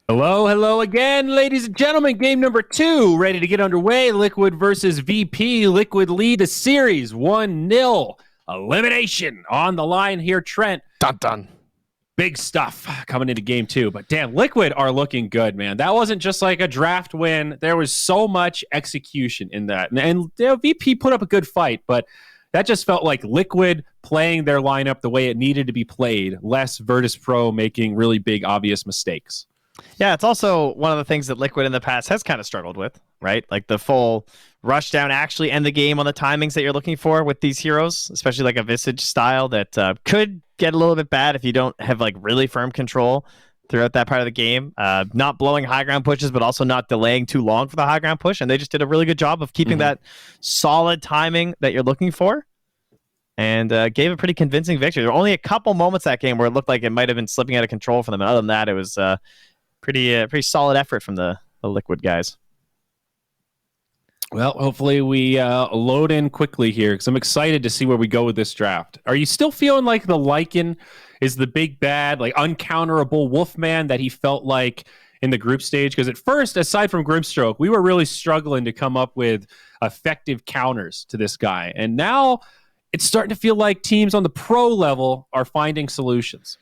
Hello, hello again, ladies and gentlemen. Game number 2 ready to get underway. Liquid versus VP. Liquid lead the series 1-0. Elimination on the line here, Trent. Dun dun. Big stuff coming into game 2. But damn, Liquid are looking good, man. That wasn't just like a draft win. There was so much execution in that. And VP put up a good fight, but that just felt like Liquid playing their lineup the way it needed to be played, less Virtus.pro making really big, obvious mistakes. Yeah, it's also one of the things that Liquid in the past has kind of struggled with, right? Like the full rush down, actually end the game on the timings that you're looking for with these heroes, especially like a Visage style that could get a little bit bad if you don't have like really firm control throughout that part of the game. Not blowing high ground pushes, but also not delaying too long for the high ground push. And they just did a really good job of keeping that solid timing that you're looking for. And gave a pretty convincing victory. There were only a couple moments that game where it looked like it might have been slipping out of control for them. And other than that, it was pretty solid effort from the Liquid guys. Well, hopefully we load in quickly here because I'm excited to see where we go with this draft. Are you still feeling like the Lycan is the big bad, like uncounterable Wolfman that he felt like in the group stage? Because at first, aside from Grimstroke, we were really struggling to come up with effective counters to this guy. And now it's starting to feel like teams on the pro level are finding solutions.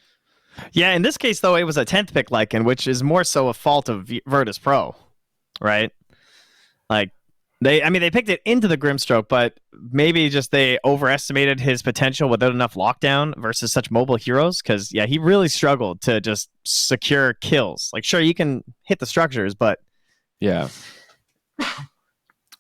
Yeah, in this case, though, it was a 10th pick Lycan, which is more so a fault of Virtus.pro, right? Like, they picked it into the Grimstroke, but maybe just they overestimated his potential without enough lockdown versus such mobile heroes, because, yeah, he really struggled to just secure kills. Like, sure, you can hit the structures, but... Yeah.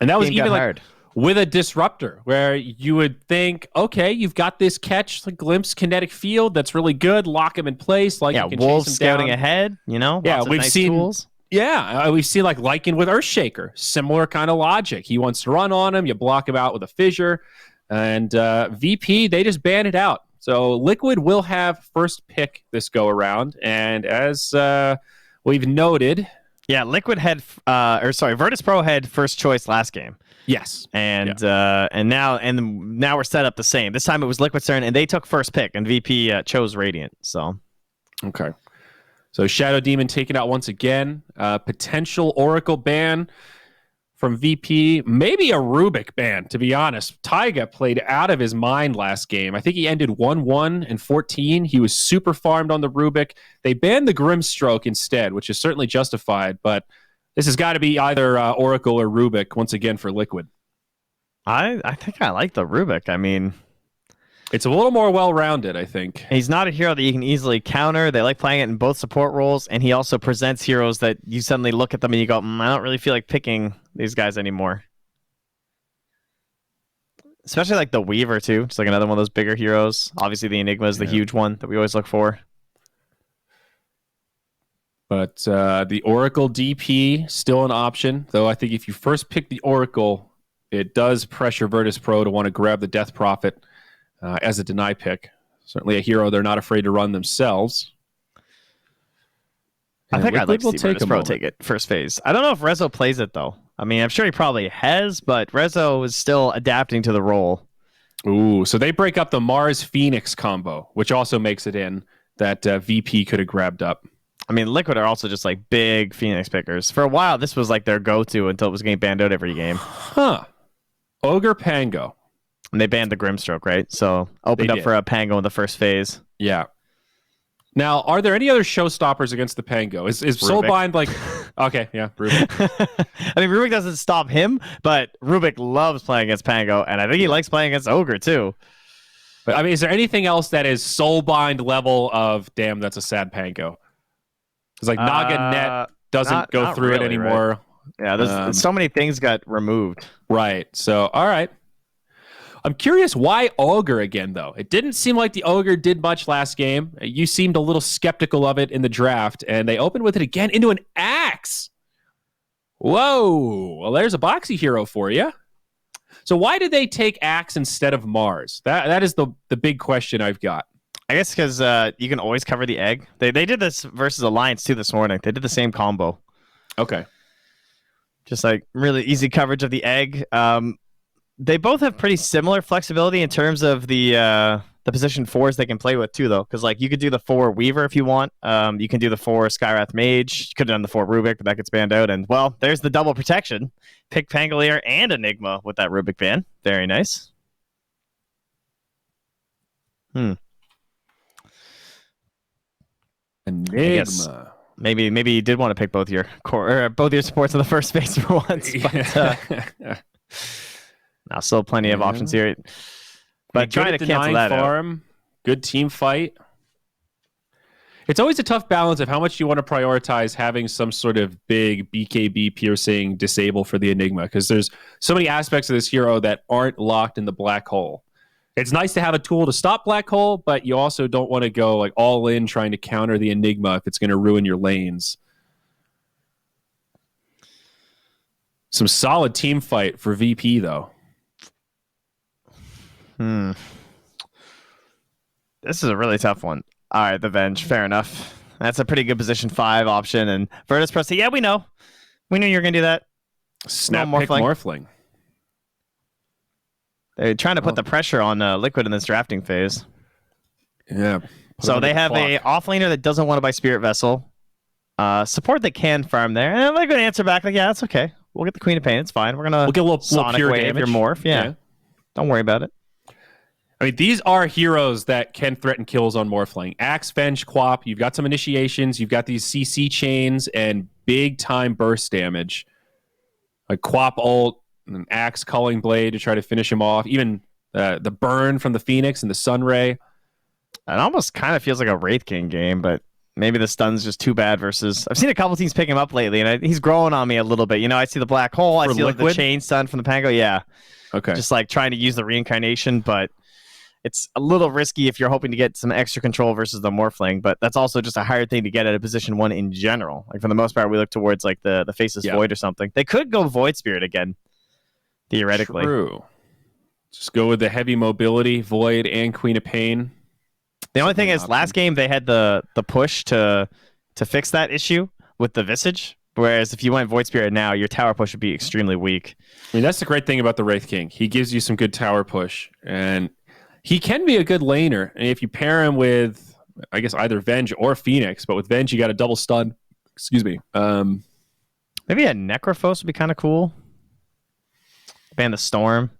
And that was even hard. With a disruptor, where you would think, okay, you've got this catch, like glimpse kinetic field that's really good. Lock him in place, like yeah, you can Wolves chase him scouting down. ahead. You know, yeah, lots of we've nice seen tools. Yeah, we've seen like Lycan with Earthshaker, similar kind of logic. He wants to run on him, you block him out with a fissure, and VP they just ban it out. So Liquid will have first pick this go around, and as we've noted, yeah, Liquid had Virtus.pro had first choice last game. Yes, and now we're set up the same. This time it was Liquid's turn, and they took first pick, and VP chose Radiant. So, okay. So Shadow Demon taken out once again. Potential Oracle ban from VP. Maybe a Rubik ban, to be honest. Taiga played out of his mind last game. I think he ended 1-1 and 14. He was super farmed on the Rubik. They banned the Grimstroke instead, which is certainly justified, but this has got to be either Oracle or Rubik once again for Liquid. I think I like the Rubik. I mean, it's a little more well-rounded, I think. He's not a hero that you can easily counter. They like playing it in both support roles, and he also presents heroes that you suddenly look at them and you go, I don't really feel like picking these guys anymore. Especially like the Weaver, too. Just like another one of those bigger heroes. Obviously, the Enigma is the huge one that we always look for. But the Oracle DP, still an option. Though I think if you first pick the Oracle, it does pressure Virtus.pro to want to grab the Death Prophet as a deny pick. Certainly a hero they're not afraid to run themselves. I think I'd like to see Virtus.pro take it first phase. I don't know if Rezo plays it, though. I mean, I'm sure he probably has, but Rezo is still adapting to the role. Ooh, so they break up the Mars-Phoenix combo, which also makes it in that VP could have grabbed up. I mean, Liquid are also just like big Phoenix pickers. For a while, this was like their go-to until it was getting banned out every game. Huh. Ogre Pango. And they banned the Grimstroke, right? So opened up for a Pango in the first phase. Yeah. Now, are there any other showstoppers against the Pango? Is Soulbind like... Okay, yeah, Rubik. I mean, Rubik doesn't stop him, but Rubik loves playing against Pango, and I think he likes playing against Ogre, too. But I mean, is there anything else that is Soulbind level of, damn, that's a sad Pango? Because like Naga Net doesn't go through really, it anymore. Right? Yeah, there's so many things got removed. Right. So, all right. I'm curious why Ogre again, though. It didn't seem like the Ogre did much last game. You seemed a little skeptical of it in the draft, and they opened with it again into an Axe. Whoa. Well, there's a boxy hero for you. So why did they take Axe instead of Mars? That is the big question I've got. I guess because you can always cover the egg. They did this versus Alliance, too, this morning. They did the same combo. Okay. Just like really easy coverage of the egg. They both have pretty similar flexibility in terms of the the position 4s they can play with too, though, because like you could do the 4 Weaver if you want. You can do the 4 Skywrath Mage. You could have done the 4 Rubik, but that gets banned out. And well, there's the double protection. Pick Pangolier and Enigma with that Rubik ban. Very nice. Enigma. Maybe you did want to pick both your core or both your supports in the first space for once. But now still plenty of options here. But trying to cancel that out. Good team fight. It's always a tough balance of how much you want to prioritize having some sort of big BKB piercing disable for the Enigma, because there's so many aspects of this hero that aren't locked in the black hole. It's nice to have a tool to stop black hole, but you also don't want to go like all in trying to counter the Enigma if it's going to ruin your lanes. Some solid team fight for VP though. This is a really tough one. All right, the Venge. Fair enough. That's a pretty good position 5 option. And Virtus.pro, yeah, we know. We knew you were going to do that. Snap pick Morphling. They're trying to put the pressure on Liquid in this drafting phase. Yeah. So they have a offlaner that doesn't want to buy Spirit Vessel. Support that can farm there. And Liquid answer back like, yeah, that's okay. We'll get the Queen of Pain. It's fine. We'll get a little Sonic pure Wave damage. Your Morph. Yeah. Don't worry about it. I mean, these are heroes that can threaten kills on Morphling. Axe, Venge, Quap. You've got some initiations. You've got these CC chains and big time burst damage. Like Quap ult, an Axe Culling Blade to try to finish him off. Even the burn from the Phoenix and the Sunray. It almost kind of feels like a Wraith King game, but maybe the stun's just too bad versus... I've seen a couple teams pick him up lately, and he's growing on me a little bit. You know, I see the Black Hole. I see like the chain stun from the Pango. Yeah. Okay. Just like trying to use the reincarnation, but it's a little risky if you're hoping to get some extra control versus the Morphling, but that's also just a hard thing to get at a position 1 in general. Like for the most part, we look towards like the Faceless Void or something. They could go Void Spirit again, theoretically. True. Just go with the heavy mobility, Void and Queen of Pain. The only thing is, last game they had the push to fix that issue with the Visage, whereas if you went Void Spirit now, your tower push would be extremely weak. I mean, that's the great thing about the Wraith King. He gives you some good tower push, and he can be a good laner. And if you pair him with, I guess, either Venge or Phoenix, but with Venge, you got a double stun. Excuse me. Maybe a Necrophos would be kind of cool. Ban the Storm.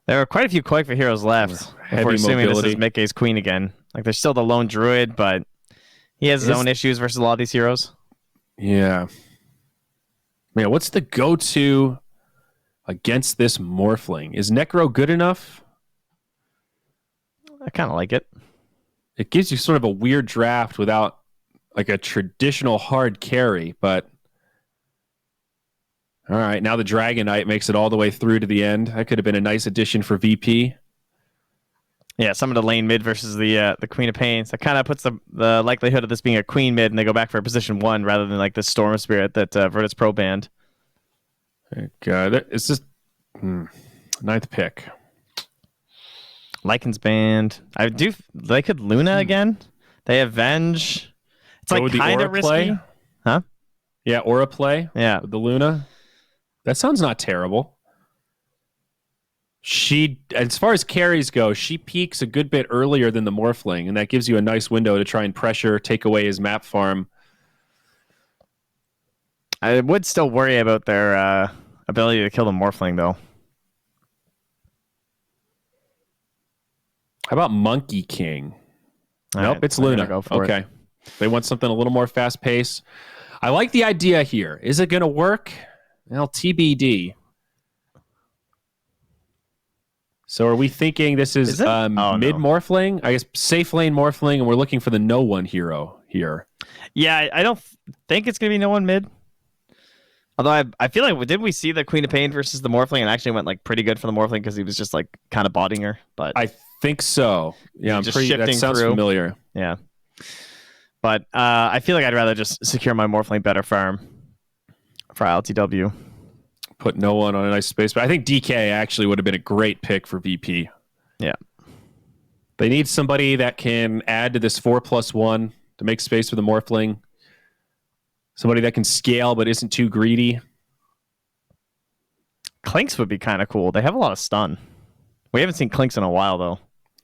There are quite a few Koi for heroes left. If we're assuming this is Mickey's Queen again. Like, there's still the lone Druid, but he has his own issues versus a lot of these heroes. Yeah. Man, what's the go-to against this Morphling? Is Necro good enough? I kind of like it. It gives you sort of a weird draft without like a traditional hard carry, but all right, now the Dragon Knight makes it all the way through to the end. That could have been a nice addition for VP. Yeah, some of the lane mid versus the Queen of Pains. That kind of puts the likelihood of this being a Queen mid, and they go back for a position 1 rather than like the Storm Spirit that Virtus.pro banned. God, it's just 9th pick. Lycan's banned. They could Luna again. They have Venge. It's like kind of risky. Play. Huh? Yeah, Aura play. Yeah. With the Luna. That sounds not terrible. She, as far as carries go, she peaks a good bit earlier than the Morphling, and that gives you a nice window to try and pressure, take away his map farm. I would still worry about their ability to kill the Morphling, though. How about Monkey King? Nope, right, it's Luna. Go for it. They want something a little more fast paced. I like the idea here. Is it going to work? Well, TBD. So are we thinking this is mid Morphling? I guess safe lane Morphling, and we're looking for the no one hero here. Yeah, I don't think it's going to be no one mid. Although I feel like, did we see the Queen of Pain versus the Morphling and actually went like pretty good for the Morphling because he was just like kind of botting her? But I think so. Yeah, I'm pretty. That sounds familiar. Yeah, but I feel like I'd rather just secure my Morphling better farm for LTW. Put no one on a nice space, but I think DK actually would have been a great pick for VP. Yeah, they need somebody that can add to this 4+1 to make space for the Morphling. Somebody that can scale but isn't too greedy. Clinks would be kind of cool. They have a lot of stun. We haven't seen Clinks in a while, though.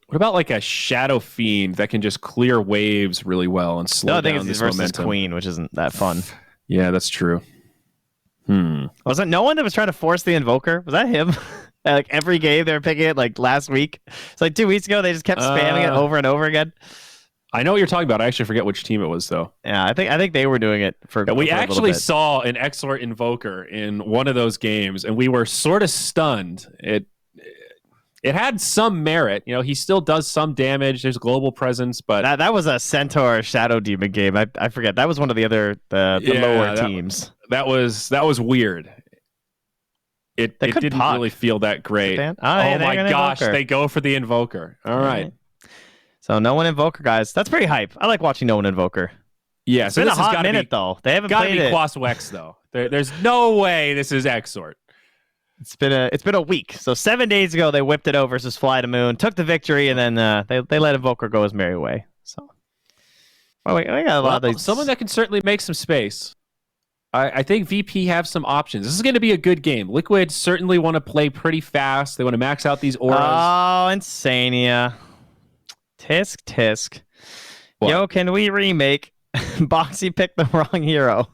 What about like a Shadow Fiend that can just clear waves really well and slow I think down it's this versus momentum? Queen, which isn't that fun. Yeah, that's true. Was it no one that was trying to force the Invoker? Was that him? Like every game they were picking it, like last week. It's like 2 weeks ago they just kept spamming it over and over again. I know what you're talking about. I actually forget which team it was though. Yeah, I think they were doing it for. Yeah, we for actually saw an Exort Invoker in one of those games, and we were sort of stunned. It had some merit. You know, he still does some damage. There's global presence, but that was a Centaur Shadow Demon game. I forget. That was one of the other lower teams. That was weird. It didn't really feel that great. Oh my gosh, they go for the Invoker. All right. So no one Invoker, guys. That's pretty hype. I like watching no one Invoker. Yeah, it's been a hot minute though. They haven't played it. Quas Wex though. There's no way this is Exort. It's been a week. So 7 days ago they whipped it over versus Fly to Moon, took the victory, and then they let Invoker go his merry way. So we got a lot of these. Someone that can certainly make some space. I think VP have some options. This is going to be a good game. Liquid certainly want to play pretty fast. They want to max out these auras. Oh, Insania. Tisk. What? Yo, can we remake? Boxy picked the wrong hero.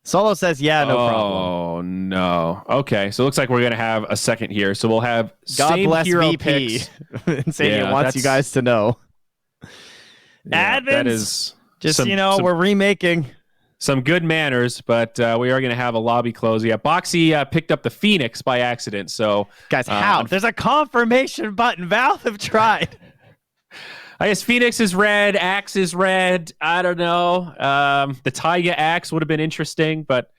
Solo says, yeah, no problem. Oh, no. Okay, so it looks like we're going to have a second here. So we'll have God same bless hero VP. picks. Insania wants you guys to know. Yeah, Admins, that is just, we're remaking. Some good manners, but we are going to have a lobby close. Yeah, Boxy picked up the Phoenix by accident. So, guys, how? There's a confirmation button. Valve have tried. I guess Phoenix is red, Axe is red. I don't know. The Taiga Axe would have been interesting, but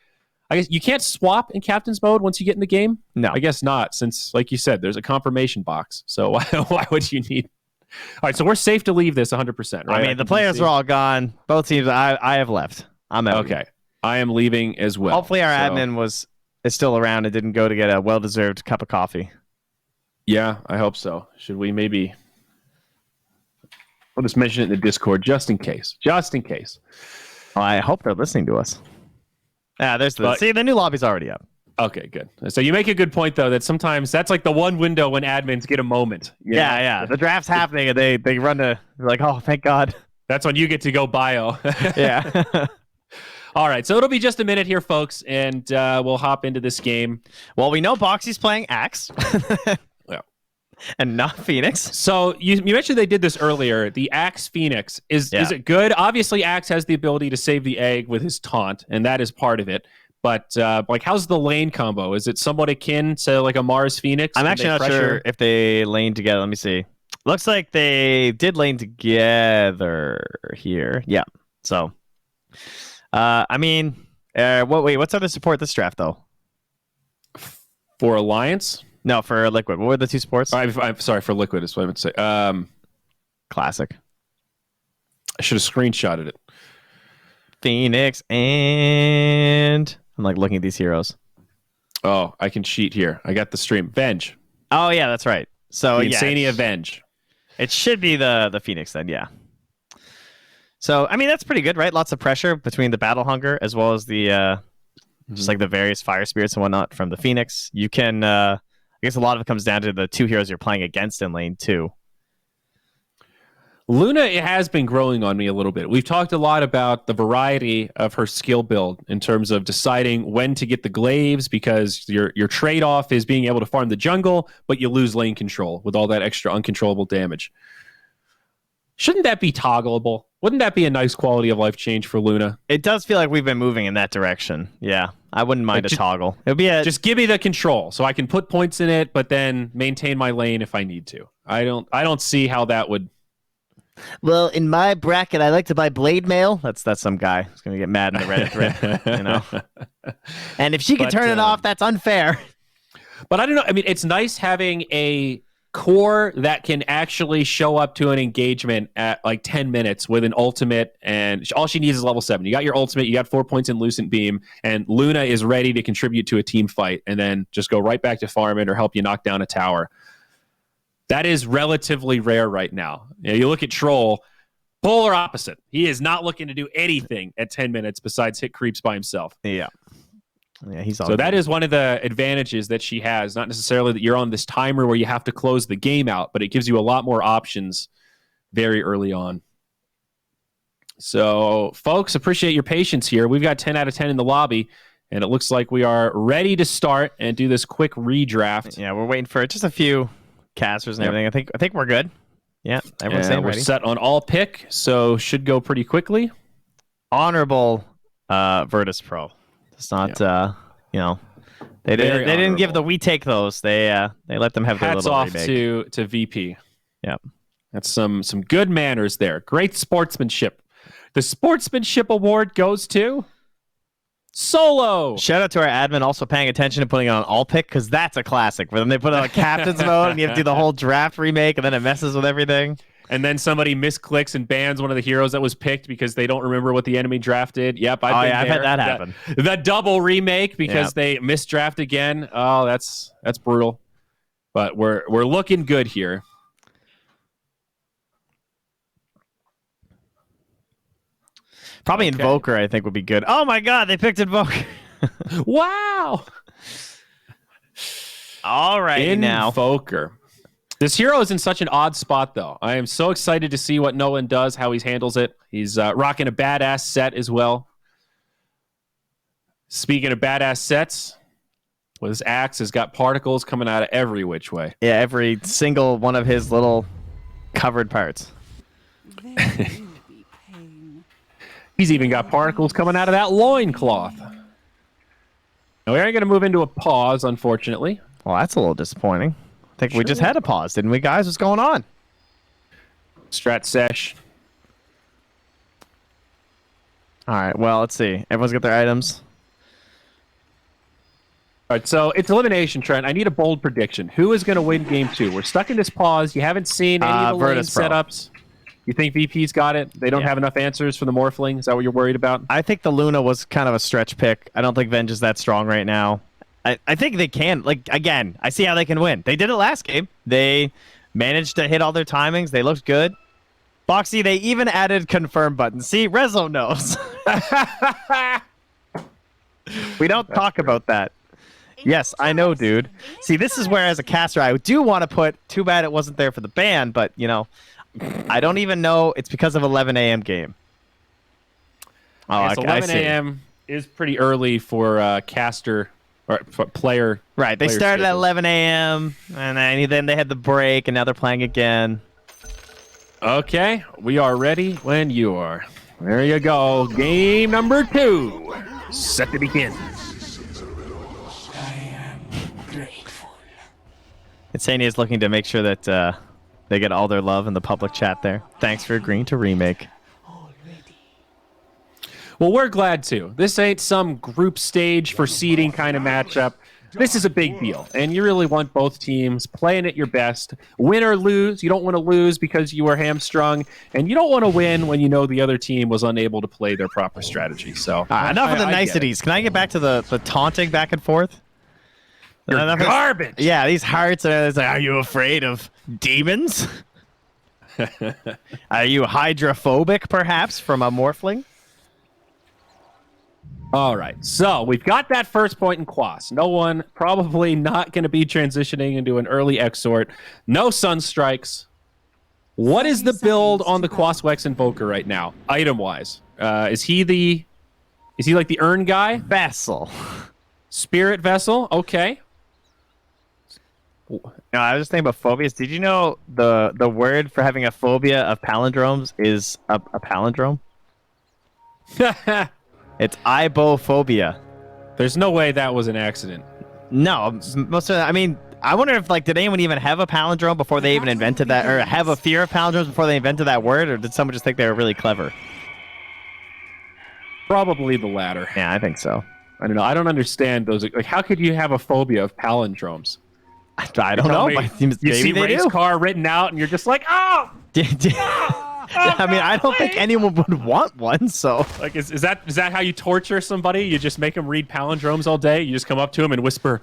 I guess you can't swap in Captain's mode once you get in the game. No, I guess not, since, like you said, there's a confirmation box. So why would you need? All right, so we're safe to leave this 100%, right? I mean, the players are all gone. Both teams. I have left. I'm out. Okay, I am leaving as well. Hopefully, our admin is still around and didn't go to get a well-deserved cup of coffee. Yeah, I hope so. Should we maybe? We'll just mention it in the Discord just in case. Just in case. Well, I hope they're listening to us. Yeah, see, the new lobby's already up. Okay, good. So you make a good point, though, that sometimes that's like the one window when admins get a moment. Yeah. The draft's happening and they run to, they're like, oh, thank God. That's when you get to go bio. Yeah. All right, so it'll be just a minute here, folks, and we'll hop into this game. Well, we know Boxy's playing Axe. Yeah. And not Phoenix. So you mentioned they did this earlier. The Axe Phoenix, is it good? Obviously, Axe has the ability to save the egg with his taunt, and that is part of it. But how's the lane combo? Is it somewhat akin to like a Mars Phoenix? I'm actually not sure if they lane together. Let me see. Looks like they did lane together here. Yeah. So, what's other support this draft though? For Alliance? No, for Liquid. What were the two supports? I'm sorry, for Liquid is what I meant to say. Classic. I should have screenshotted it. Phoenix and I'm like looking at these heroes. Oh, I can cheat here. I got the stream. Venge. Oh yeah, that's right. So the Insania Venge. It should be the Phoenix then, yeah. So I mean that's pretty good, right? Lots of pressure between the Battle Hunger as well as the just like the various fire spirits and whatnot from the Phoenix. You can I guess a lot of it comes down to the two heroes you're playing against in lane 2. Luna, it has been growing on me a little bit. We've talked a lot about the variety of her skill build in terms of deciding when to get the glaives, because your trade-off is being able to farm the jungle, but you lose lane control with all that extra uncontrollable damage. Shouldn't that be toggleable? Wouldn't that be a nice quality of life change for Luna? It does feel like we've been moving in that direction. Yeah, I wouldn't mind a toggle. It would be just give me the control so I can put points in it, but then maintain my lane if I need to. I don't see how that would. Well, in my bracket, I like to buy Blade Mail. That's some guy who's going to get mad in the Reddit thread, And if she can turn it off, that's unfair. But I don't know. I mean, it's nice having a core that can actually show up to an engagement at like 10 minutes with an ultimate, and all she needs is level 7. You got your ultimate, you got 4 points in Lucent Beam, and Luna is ready to contribute to a team fight, and then just go right back to farming or help you knock down a tower. That is relatively rare right now. You look at Troll, polar opposite. He is not looking to do anything at 10 minutes besides hit creeps by himself. Yeah. Yeah, he's all So good. that is one of the advantages that she has. Not necessarily that you're on this timer where you have to close the game out, but it gives you a lot more options very early on. So, folks, appreciate your patience here. We've got 10 out of 10 in the lobby, and it looks like we are ready to start and do this quick redraft. Yeah, we're waiting for just a few casters and everything. I think we're good. Yeah, everyone's staying we're ready. set on all pick, so should go pretty quickly. Honorable Virtus.pro. It's not you know, they didn't give the we take those. They let them have their Hats little off remake. to VP. Yep. That's some good manners there. Great sportsmanship. The sportsmanship award goes to Solo. Shout out to our admin also paying attention and putting it on all pick, because that's a classic. Where then they put it on captain's mode and you have to do the whole draft remake and then it messes with everything. And then somebody misclicks and bans one of the heroes that was picked because they don't remember what the enemy drafted. Yep, I've had that happen. The double remake because they misdraft again. Oh, that's brutal. But we're looking good here. Probably Invoker, I think, would be good. Oh my god, they picked Invoker. Wow. All right, now. Invoker. This hero is in such an odd spot, though. I am so excited to see what Nolan does, how he handles it. He's rocking a badass set as well. Speaking of badass sets, with his axe has got particles coming out of every which way. Yeah, every single one of his little covered parts. He's even got particles coming out of that loincloth. Now, we are going to move into a pause, unfortunately. Well, that's a little disappointing. I think we just had a pause, didn't we, guys? What's going on? Strat sesh. All right, well, let's see. Everyone's got their items. All right, so it's elimination, Trent. I need a bold prediction. Who is going to win game 2? We're stuck in this pause. You haven't seen any of the lane setups. You think VP's got it? They don't have enough answers for the Morphling? Is that what you're worried about? I think the Luna was kind of a stretch pick. I don't think Venge is that strong right now. I think they can. Like, again, I see how they can win. They did it last game. They managed to hit all their timings. They looked good. Boxy, they even added confirm button. See, Rezo knows. We don't talk about that. Yes, I know, dude. See, this is where, as a caster, I do want to put, too bad it wasn't there for the ban, but, you know, I don't even know. It's because of 11 a.m. game. Oh, yes, 11 a.m. is pretty early for caster or for player. Right, they started at 11 a.m. and then they had the break, and now they're playing again. Okay, we are ready when you are. There you go. Game number 2. Set to begin. Insania is looking to make sure that they get all their love in the public chat there. Thanks for agreeing to remake. Well, we're glad to. This ain't some group stage for seeding kind of matchup. This is a big deal, and you really want both teams playing at your best. Win or lose, you don't want to lose because you were hamstrung, and you don't want to win when you know the other team was unable to play their proper strategy. So enough of the niceties. Can I get back to the taunting back and forth? You're garbage. Yeah, these hearts are like, are you afraid of demons? Are you hydrophobic, perhaps, from a Morphling? All right, so we've got that first point in Quas. No one probably not going to be transitioning into an early Exort. No Sunstrikes. What is the build on the Quas Wex Invoker right now, item-wise? Is he like the Urn guy? Vessel. Spirit Vessel, okay. No, I was just thinking about phobias. Did you know the word for having a phobia of palindromes is a palindrome? It's ibophobia. There's no way that was an accident. No, most of I mean, I wonder if, like, did anyone even have a palindrome before they even invented that, or have a fear of palindromes before they invented that word, or did someone just think they were really clever? Probably the latter. Yeah, I think so. I don't know. I don't understand those. Like, how could you have a phobia of palindromes? I don't know. But you maybe see they race do. car written out, and you're just like, oh! I mean, I don't think anyone would want one, so... Like, is that how you torture somebody? You just make them read palindromes all day? You just come up to them and whisper,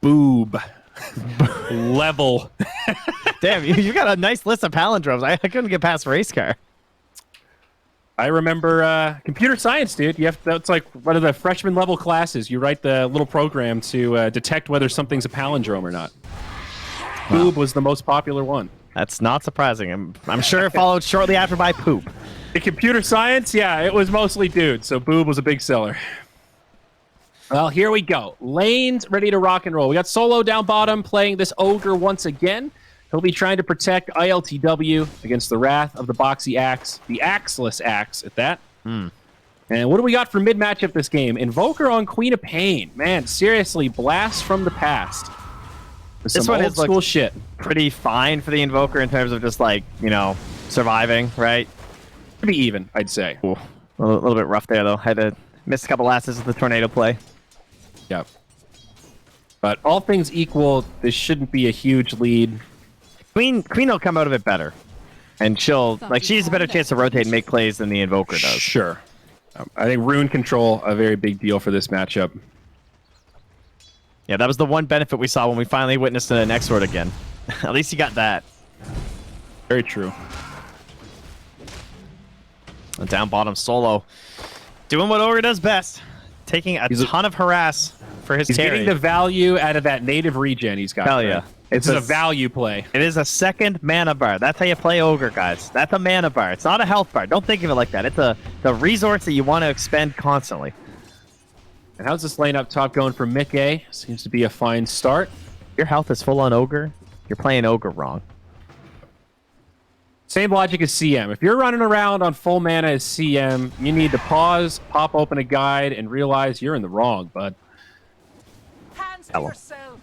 boob, level. Damn, you got a nice list of palindromes. I couldn't get past race car. I remember computer science, dude. That's like one of the freshman level classes. You write the little program to detect whether something's a palindrome or not. Boob was the most popular one. That's not surprising. I'm sure it followed shortly after by poop. In computer science, yeah, it was mostly dudes, so boob was a big seller. Well, here we go. Lane's ready to rock and roll. We got Solo down bottom playing this Ogre once again. He'll be trying to protect ILTW against the wrath of the boxy axe, the axeless axe at that. And what do we got for mid-matchup this game? Invoker on Queen of Pain. Man, seriously, blast from the past. With This some one old is like school shit. pretty fine for the Invoker in terms of just like, surviving, right? Pretty even, I'd say. Ooh, a little bit rough there, though. Had to miss a couple lasses with the tornado play. Yep. But all things equal, this shouldn't be a huge lead. Queen will come out of it better. And she has a better chance to rotate and make plays than the Invoker does. Sure. I think rune control, a very big deal for this matchup. Yeah, that was the one benefit we saw when we finally witnessed an X-Sword again. At least you got that. Very true. Down bottom Solo. Doing what Ogre does best. Taking a ton of harass for his He's carry. getting the value out of that native regen he's got. Hell yeah. It's a value play. It is a second mana bar. That's how you play Ogre, guys. That's a mana bar. It's not a health bar. Don't think of it like that. It's the resource that you want to expend constantly. And how's this lane up top going for Mick A? Seems to be a fine start. Your health is full on Ogre. You're playing Ogre wrong. Same logic as CM. If you're running around on full mana as CM, you need to pause, pop open a guide, and realize you're in the wrong, bud. Hands to yourself.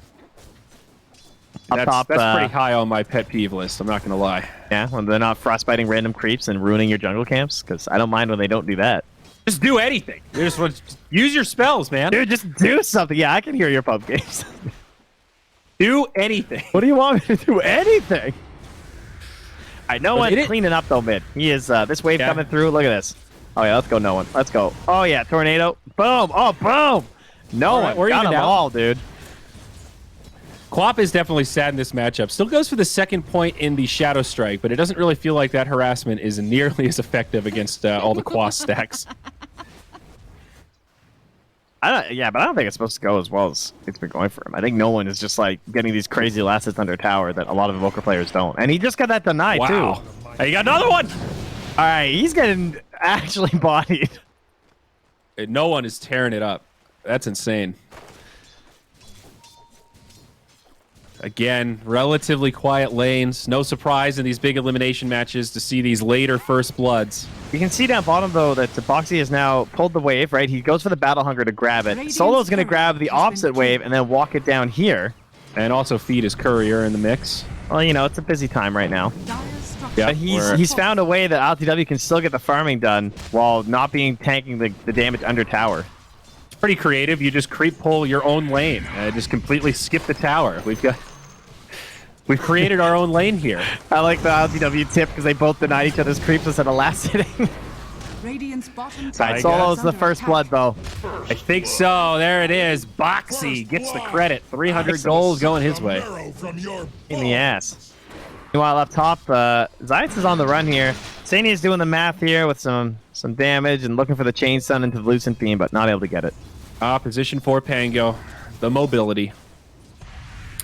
Top, That's pretty high on my pet peeve list, I'm not going to lie. Yeah, when they're not frostbiting random creeps and ruining your jungle camps, because I don't mind when they don't do that. Just do anything. Just use your spells, man. Dude, just do something. Yeah, I can hear your pub games. Do anything. What do you want me to do? Anything. I know one's cleaning up though, mid. He is this wave coming through. Look at this. Oh yeah, let's go. No one. Let's go. Oh yeah, tornado. Boom. Oh boom. No one. We're got even them down. all, dude. Quap is definitely sad in this matchup. Still goes for the second point in the Shadow Strike, but it doesn't really feel like that harassment is nearly as effective against all the Quas stacks. But I don't think it's supposed to go as well as it's been going for him. I think no one is just like getting these crazy lasses under tower that a lot of Invoker players don't. And he just got that denied too. Hey, you got another one! All right, he's getting actually bodied. No one is tearing it up. That's insane. Again, relatively quiet lanes. No surprise in these big elimination matches to see these later first bloods. You can see down bottom, though, that Boxy has now pulled the wave, right? He goes for the Battle Hunger to grab it. Solo's going to grab the opposite wave and then walk it down here. And also feed his courier in the mix. Well, it's a busy time right now. Yeah, but he's found a way that LTW can still get the farming done while not tanking the damage under tower. It's pretty creative. You just creep pull your own lane. Just completely skip the tower. We've created our own lane here. I like the LTW tip because they both denied each other's creeps instead of last hitting. Right, Solo's the first blood, though. I think so. There it is. Boxy gets the credit. 300 goals going his way. In the ass. Meanwhile, up top, Zayas is on the run here. Sani is doing the math here with some damage and looking for the Chain Stun into the Lucent Beam, but not able to get it. Position 4 Pango. The mobility.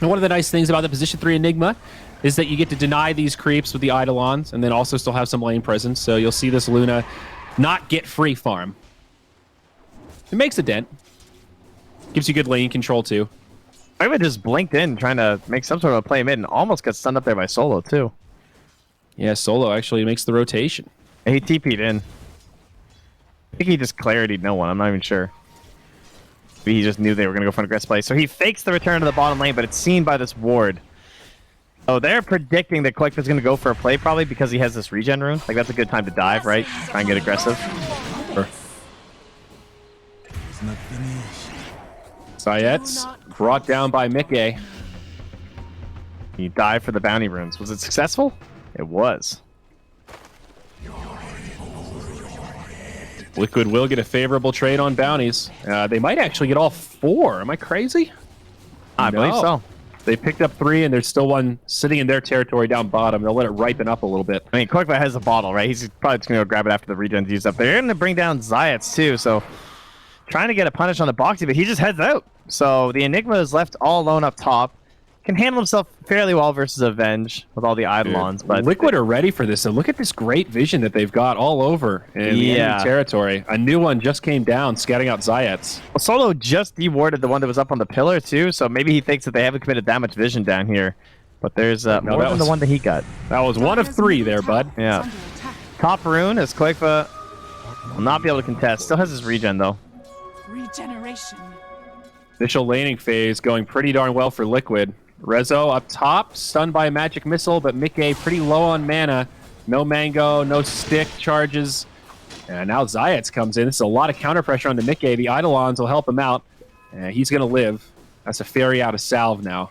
And one of the nice things about the position 3 Enigma is that you get to deny these creeps with the Eidolons and then also still have some lane presence. So you'll see this Luna not get free farm. It makes a dent. Gives you good lane control too. I just blinked in trying to make some sort of play mid and almost got stunned up there by Solo too. Yeah, Solo actually makes the rotation. He TP'd in. I think he just clarity'd no one. I'm not even sure. He just knew they were going to go for an aggressive play. So he fakes the return to the bottom lane, but it's seen by this ward. Oh, they're predicting that Collector's going to go for a play probably because he has this regen rune. Like, that's a good time to dive, right? Try and get aggressive. Sure. Sayet's brought down by Mickey. He dived for the bounty runes. Was it successful? It was. Liquid will get a favorable trade on bounties. They might actually get all 4. Am I crazy? I believe so. They picked up 3, and there's still one sitting in their territory down bottom. They'll let it ripen up a little bit. I mean, Koikba has a bottle, right? He's probably just going to go grab it after the regen's used up. They're going to bring down Zayats, too, so trying to get a punish on the Boxy, but he just heads out. So the Enigma is left all alone up top. Can handle himself fairly well versus Avenge with all the Eidolons, but Liquid are ready for this. And look at this great vision that they've got all over in the enemy territory. A new one just came down, scouting out Zayats. Well, Solo just dewarded the one that was up on the pillar too, so maybe he thinks that they haven't committed that much vision down here. But there's more than the one that he got. That was 1 of 3 there, bud. Yeah. Top rune as Koikba will not be able to contest. Still has his regen though. Regeneration. Initial laning phase going pretty darn well for Liquid. Rezo up top, stunned by a magic missile, but Mickey pretty low on mana. No mango, no stick charges. And now Zayats comes in. It's a lot of counter pressure on the Mickey. The Eidolons will help him out. He's going to live. That's a fairy out of salve now.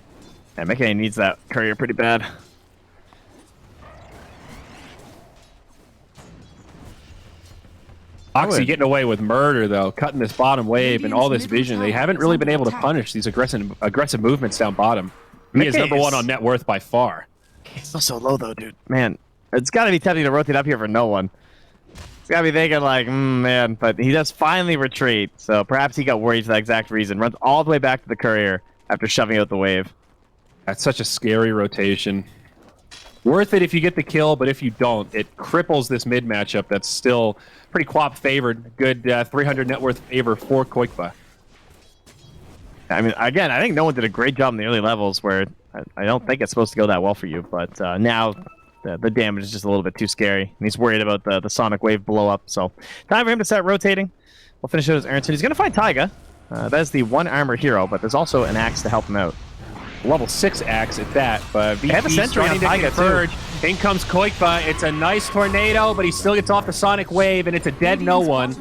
Yeah, Mickey needs that courier pretty bad. Oxy getting away with murder, though, cutting this bottom wave and all this vision. They haven't really been able to punish these aggressive movements down bottom. He is number 1 on net worth by far. He's still so low, though, dude. Man, it's got to be tempting to rotate up here for no one. He's got to be thinking like, man, but he does finally retreat. So perhaps he got worried for that exact reason. Runs all the way back to the courier after shoving out the wave. That's such a scary rotation. Worth it if you get the kill, but if you don't, it cripples this mid matchup that's still pretty quap favored. Good 300 net worth favor for Koikba. I mean, again, I think no one did a great job in the early levels where I don't think it's supposed to go that well for you, but now the damage is just a little bit too scary, and he's worried about the sonic wave blow up. So time for him to start rotating. We'll finish it as Aronson. He's going to find Taiga. That is the 1 armor hero, but there's also an axe to help him out. Level 6 axe at that, but they have a sentry on Taiga too. In comes Koikba. It's a nice tornado, but he still gets off the sonic wave, and it's a dead no one.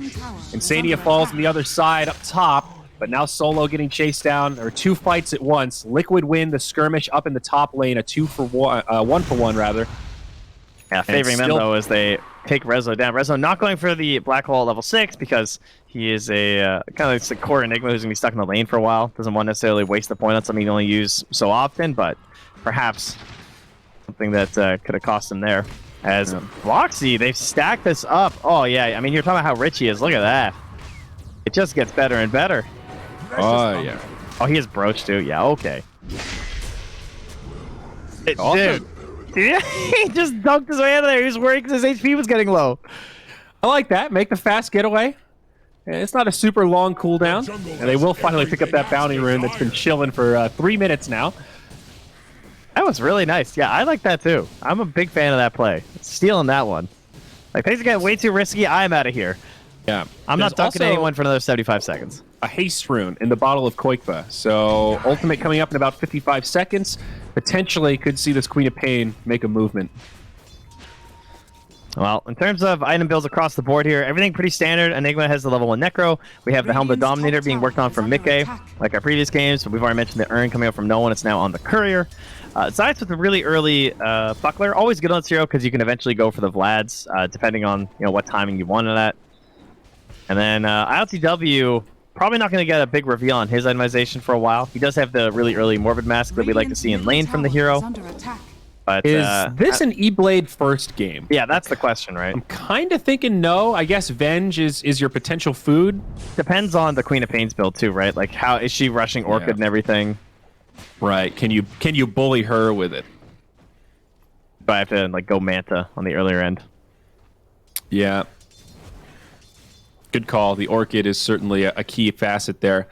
Insania falls on the other side up top. But now Solo getting chased down, or 2 fights at once. Liquid win the skirmish up in the top lane, a 1-for-1 rather. Yeah, favoring them though as they take Rezo down. Rezo not going for the black hole at level 6 because he is a kind of like a core Enigma who's gonna be stuck in the lane for a while. Doesn't want to necessarily waste the point on something you only use so often, but perhaps something that could have cost him there. As Boxy, they've stacked this up. Oh yeah, I mean you're talking about how rich he is. Look at that. It just gets better and better. Oh, yeah. Oh, he has Brooch, too. Yeah, okay. Awesome. Dude, he just dunked his way out of there. He was worried because his HP was getting low. I like that. Make the fast getaway. It's not a super long cooldown. And they will finally pick up that bounty rune that's been chilling for 3 minutes now. That was really nice. Yeah, I like that, too. I'm a big fan of that play. Stealing that one. Like, things get way too risky. I'm out of here. Yeah. I'm not dunking anyone for another 75 seconds. A haste rune in the bottle of Koikba. So ultimate coming up in about 55 seconds. Potentially could see this Queen of Pain make a movement. Well, in terms of item builds across the board here, everything pretty standard. Enigma has the level 1 Necro. We have the Helm of the Dominator being worked on from Mickey, like our previous games. But we've already mentioned the Urn coming out from no one. It's now on the Courier. Zayats with a really early Buckler. Always good on this hero because you can eventually go for the Vlads, depending on what timing you want it at. And then ILTW, probably not going to get a big reveal on his itemization for a while. He does have the really early Morbid Mask that we like to see in lane from the hero. But, is this an E-Blade first game? Yeah, that's the question, right? I'm kind of thinking no. I guess Venge is your potential food. Depends on the Queen of Pain's build too, right? Like how is she rushing Orchid and everything? Right. Can you bully her with it? But I have to like go Manta on the earlier end. Yeah. Good call. The Orchid is certainly a key facet there.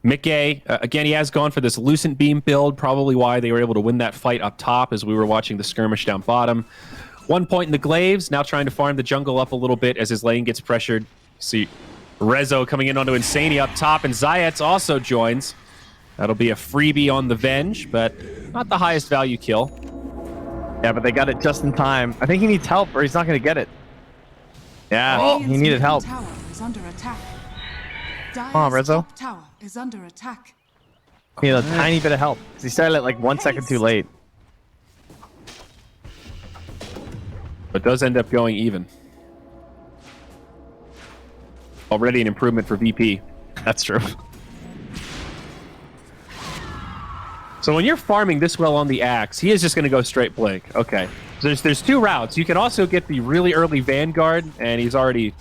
Mickey, again, he has gone for this Lucent Beam build, probably why they were able to win that fight up top as we were watching the skirmish down bottom. 1 point in the Glaives, now trying to farm the jungle up a little bit as his lane gets pressured. See Rezo coming in onto Insania up top, and Zayats also joins. That'll be a freebie on the Venge, but not the highest value kill. Yeah, but they got it just in time. I think he needs help or he's not going to get it. Yeah, he needed help. Tower is under attack. Come on, Rezo. Tower is under attack. He need a tiny bit of help because he started it like 1 second too late. But does end up going even. Already an improvement for VP. That's true. So when you're farming this well on the axe, he is just going to go straight blink. Okay. So there's two routes. You can also get the really early Vanguard, and he's already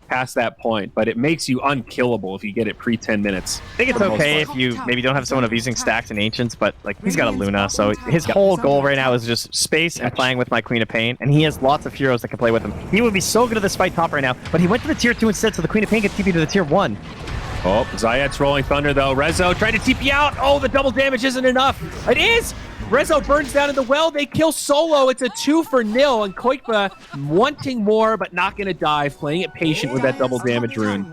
past that point, but it makes you unkillable if you get it pre-10 minutes. I think it's okay if you maybe don't have someone abusing stacks and ancients, but like he's got a Luna, so his whole goal right now is just space and playing with my Queen of Pain, and he has lots of heroes that can play with him. He would be so good at this fight top right now, but he went to the tier 2 instead, so the Queen of Pain gets TP to the tier 1. Oh, Zayat's rolling thunder though. Rezo tried to TP out. Oh, the double damage isn't enough. It is. Rezo burns down in the well. They kill Solo. It's a 2-0, and Koikba wanting more, but not going to dive, playing it patient with that double damage rune.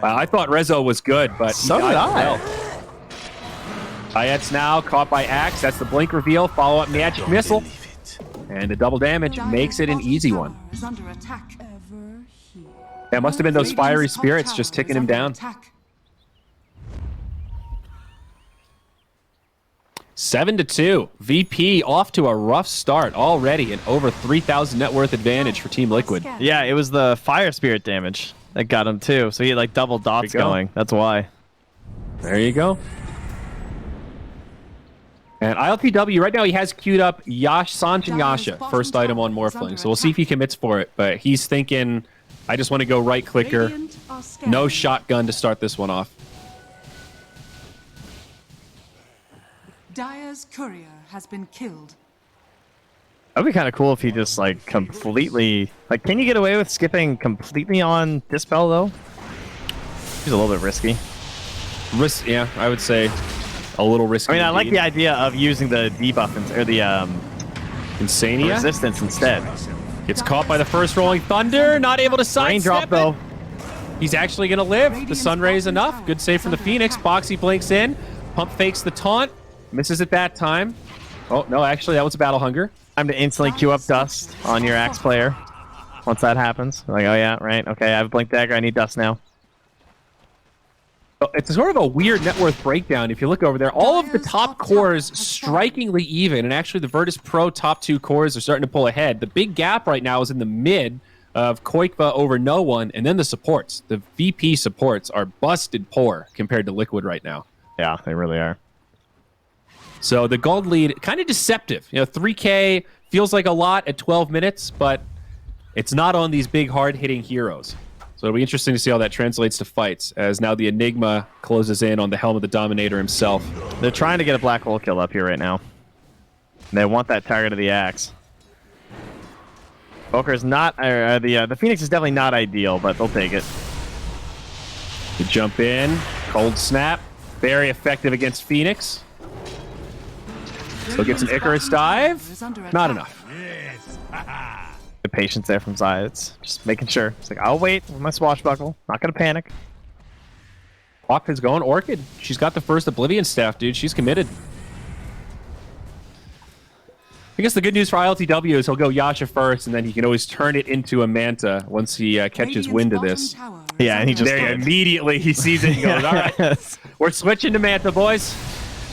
I thought Rezo was good, but so did I. Zayat's now caught by Axe. That's the blink reveal. Follow-up magic missile. And the double damage makes it an easy one. That must have been those fiery spirits just ticking him down. 7-2. VP off to a rough start already, and over 3,000 net worth advantage for Team Liquid. Yeah, it was the fire spirit damage that got him too. So he had like double dots going. That's why. There you go. And ILTW, right now he has queued up Sanjin Yasha, first item on Morphling. So we'll see if he commits for it. But he's thinking, I just want to go right clicker. No shotgun to start this one off. Dire's courier has been killed. That'd be kind of cool if he just like completely... Like, can you get away with skipping completely on Dispel though? He's a little bit risky. Yeah, I would say a little risky. I mean, I like the idea of using the debuff or the Insania resistance instead. Gets caught by the first rolling thunder, not able to sidestep Raindrop though. He's actually going to live. The Sunray is enough. Good save from the Phoenix. Boxy blinks in. Pump fakes the taunt. Misses it that time. Oh, no, actually, that was a Battle Hunger. Time to instantly queue up Dust on your Axe player. Once that happens. Like, oh yeah, right. Okay, I have a Blink Dagger. I need Dust now. It's sort of a weird net worth breakdown. If you look over there, all of the top cores strikingly even, and actually the Virtus.pro top 2 cores are starting to pull ahead. The big gap right now is in the mid of Koikba over no one, and then the supports. The VP supports are busted poor compared to Liquid right now. Yeah, they really are. So the gold lead, kind of deceptive. You know, 3K feels like a lot at 12 minutes, but it's not on these big, hard-hitting heroes. So it'll be interesting to see how that translates to fights, as now the Enigma closes in on the Helm of the Dominator himself. They're trying to get a black hole kill up here right now. They want that target of the Axe. Boker's not... the Phoenix is definitely not ideal, but they'll take it. To jump in, cold snap. Very effective against Phoenix. Still gets an Icarus dive. Not enough. The patience there from Zayats. Just making sure. It's like, I'll wait with my swashbuckle. Not going to panic. Hawk is going Orchid. She's got the first Oblivion staff, dude. She's committed. I guess the good news for ILTW is he'll go Yasha first, and then he can always turn it into a Manta once he catches wind of this. Yeah, and he just... There, immediately he sees it and goes, all right, we're switching to Manta, boys.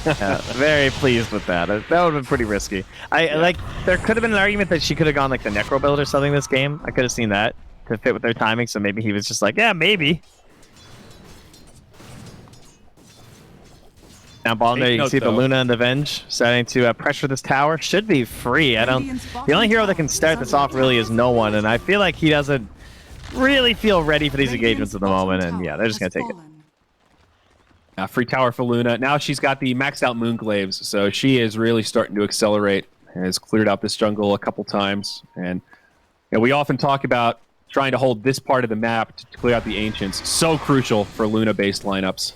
Yeah, very pleased with that. That would have been pretty risky. Like, there could have been an argument that she could have gone like the Necro build or something this game. I could have seen that to fit with their timing, so maybe he was just like, yeah, maybe. Down bottom there, you can see the Luna and the Venge starting to pressure this tower. Should be free. The only hero that can start this off really is no one, and I feel like he doesn't really feel ready for these engagements at the moment, and yeah, they're just going to take it. Free tower for Luna. Now she's got the maxed out Moonglaves, so she is really starting to accelerate. Has cleared out this jungle a couple times, and we often talk about trying to hold this part of the map to clear out the Ancients. So crucial for Luna-based lineups.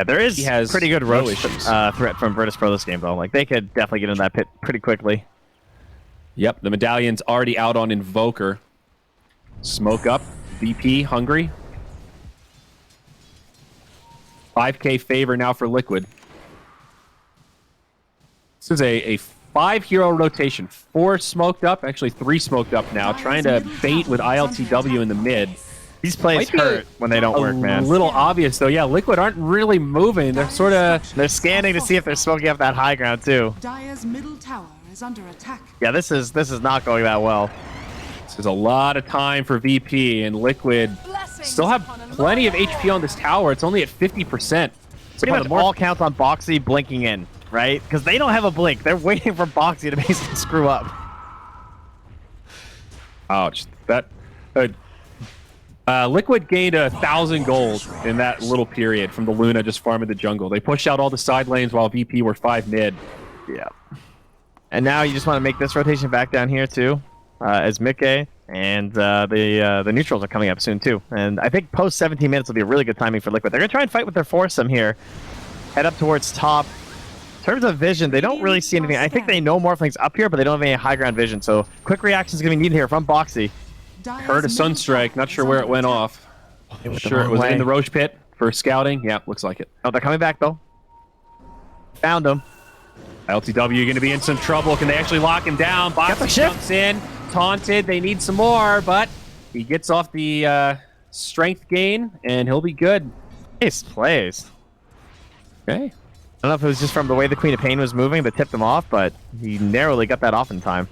Yeah, there is pretty good roach threat from Virtus.pro this game, though. Like, they could definitely get in that pit pretty quickly. Yep, the Medallion's already out on Invoker. Smoke up. VP, hungry. 5K favor now for Liquid. This is a 5-hero rotation. 4 smoked up, actually 3 smoked up now, trying to bait with ILTW in the mid. These plays hurt when they don't work, man. A little obvious, though. Yeah, Liquid aren't really moving. They're sort of... They're scanning to see if they're smoking up that high ground, too. Dire's middle tower is under attack. Yeah, this is not going that well. This is a lot of time for VP, and Liquid still have plenty of HP on this tower. It's only at 50%. Pretty much all counts on Boxy blinking in, right? Because they don't have a blink. They're waiting for Boxy to basically screw up. Ouch. That Liquid gained 1,000 gold in that little period from the Luna just farming the jungle. They pushed out all the side lanes while VP were 5 mid. Yeah. And now you just want to make this rotation back down here too, as Mickey and the neutrals are coming up soon too. And I think post 17 minutes will be a really good timing for Liquid. They're gonna try and fight with their foursome here. Head up towards top. In terms of vision, they don't really see anything. I think they know Morphling's up here, but they don't have any high ground vision. So quick reaction is gonna be needed here from Boxy. Heard a Sunstrike. Not sure where it went off. Sure, it was in the Roche pit for scouting. Yeah, looks like it. Oh, they're coming back though. Found him. LTW going to be in some trouble. Can they actually lock him down? Boxy jumps in, taunted. They need some more, but he gets off the strength gain, and he'll be good. Nice plays. Okay. I don't know if it was just from the way the Queen of Pain was moving that tipped him off, but he narrowly got that off in time.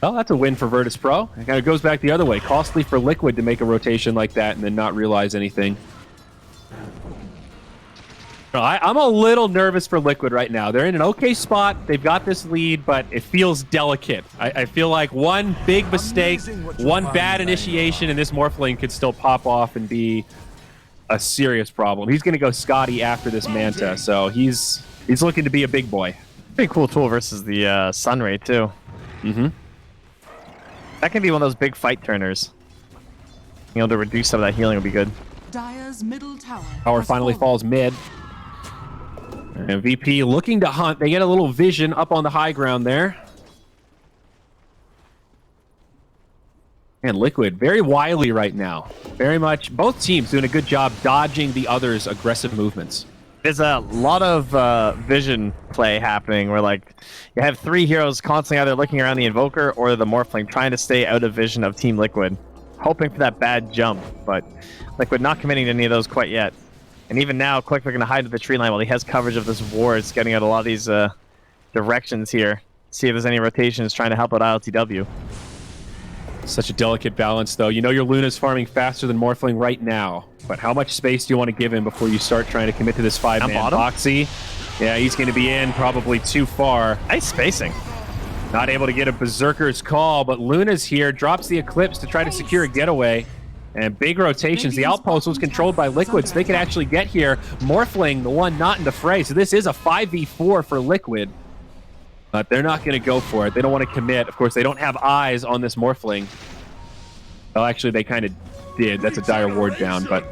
Well, that's a win for Virtus.pro. It kind of goes back the other way. Costly for Liquid to make a rotation like that and then not realize anything. I'm a little nervous for Liquid right now. They're in an okay spot. They've got this lead, but it feels delicate. I feel like one big mistake, one bad initiation, and this Morphling could still pop off and be a serious problem. He's going to go Scotty after this Manta, so he's looking to be a big boy. Pretty cool tool versus the Sunray, too. Mm-hmm. That can be one of those big fight turners. Being able to reduce some of that healing would be good. Dire's middle tower. Power finally falls mid. And VP looking to hunt. They get a little vision up on the high ground there. And Liquid, very wily right now. Very much, both teams doing a good job dodging the other's aggressive movements. There's a lot of vision play happening where, like, you have 3 heroes constantly either looking around the Invoker or the Morphling, trying to stay out of vision of Team Liquid, hoping for that bad jump, but Liquid not committing to any of those quite yet. And even now, Quick, they're going to hide to the tree line while he has coverage of this ward. It's getting out a lot of these directions here. See if there's any rotations trying to help out ILTW. Such a delicate balance, though. You know your Luna's farming faster than Morphling right now, but how much space do you want to give him before you start trying to commit to this 5-man Boxy? Yeah, he's going to be in probably too far. Nice spacing. Not able to get a Berserker's call, but Luna's here, drops the Eclipse to try to secure a getaway. And big rotations. The outpost was controlled by Liquid, so they could actually get here. Morphling, the one not in the fray. So this is a 5v4 for Liquid. But they're not going to go for it. They don't want to commit. Of course, they don't have eyes on this Morphling. Well, actually, they kind of did. That's a dire ward down, but...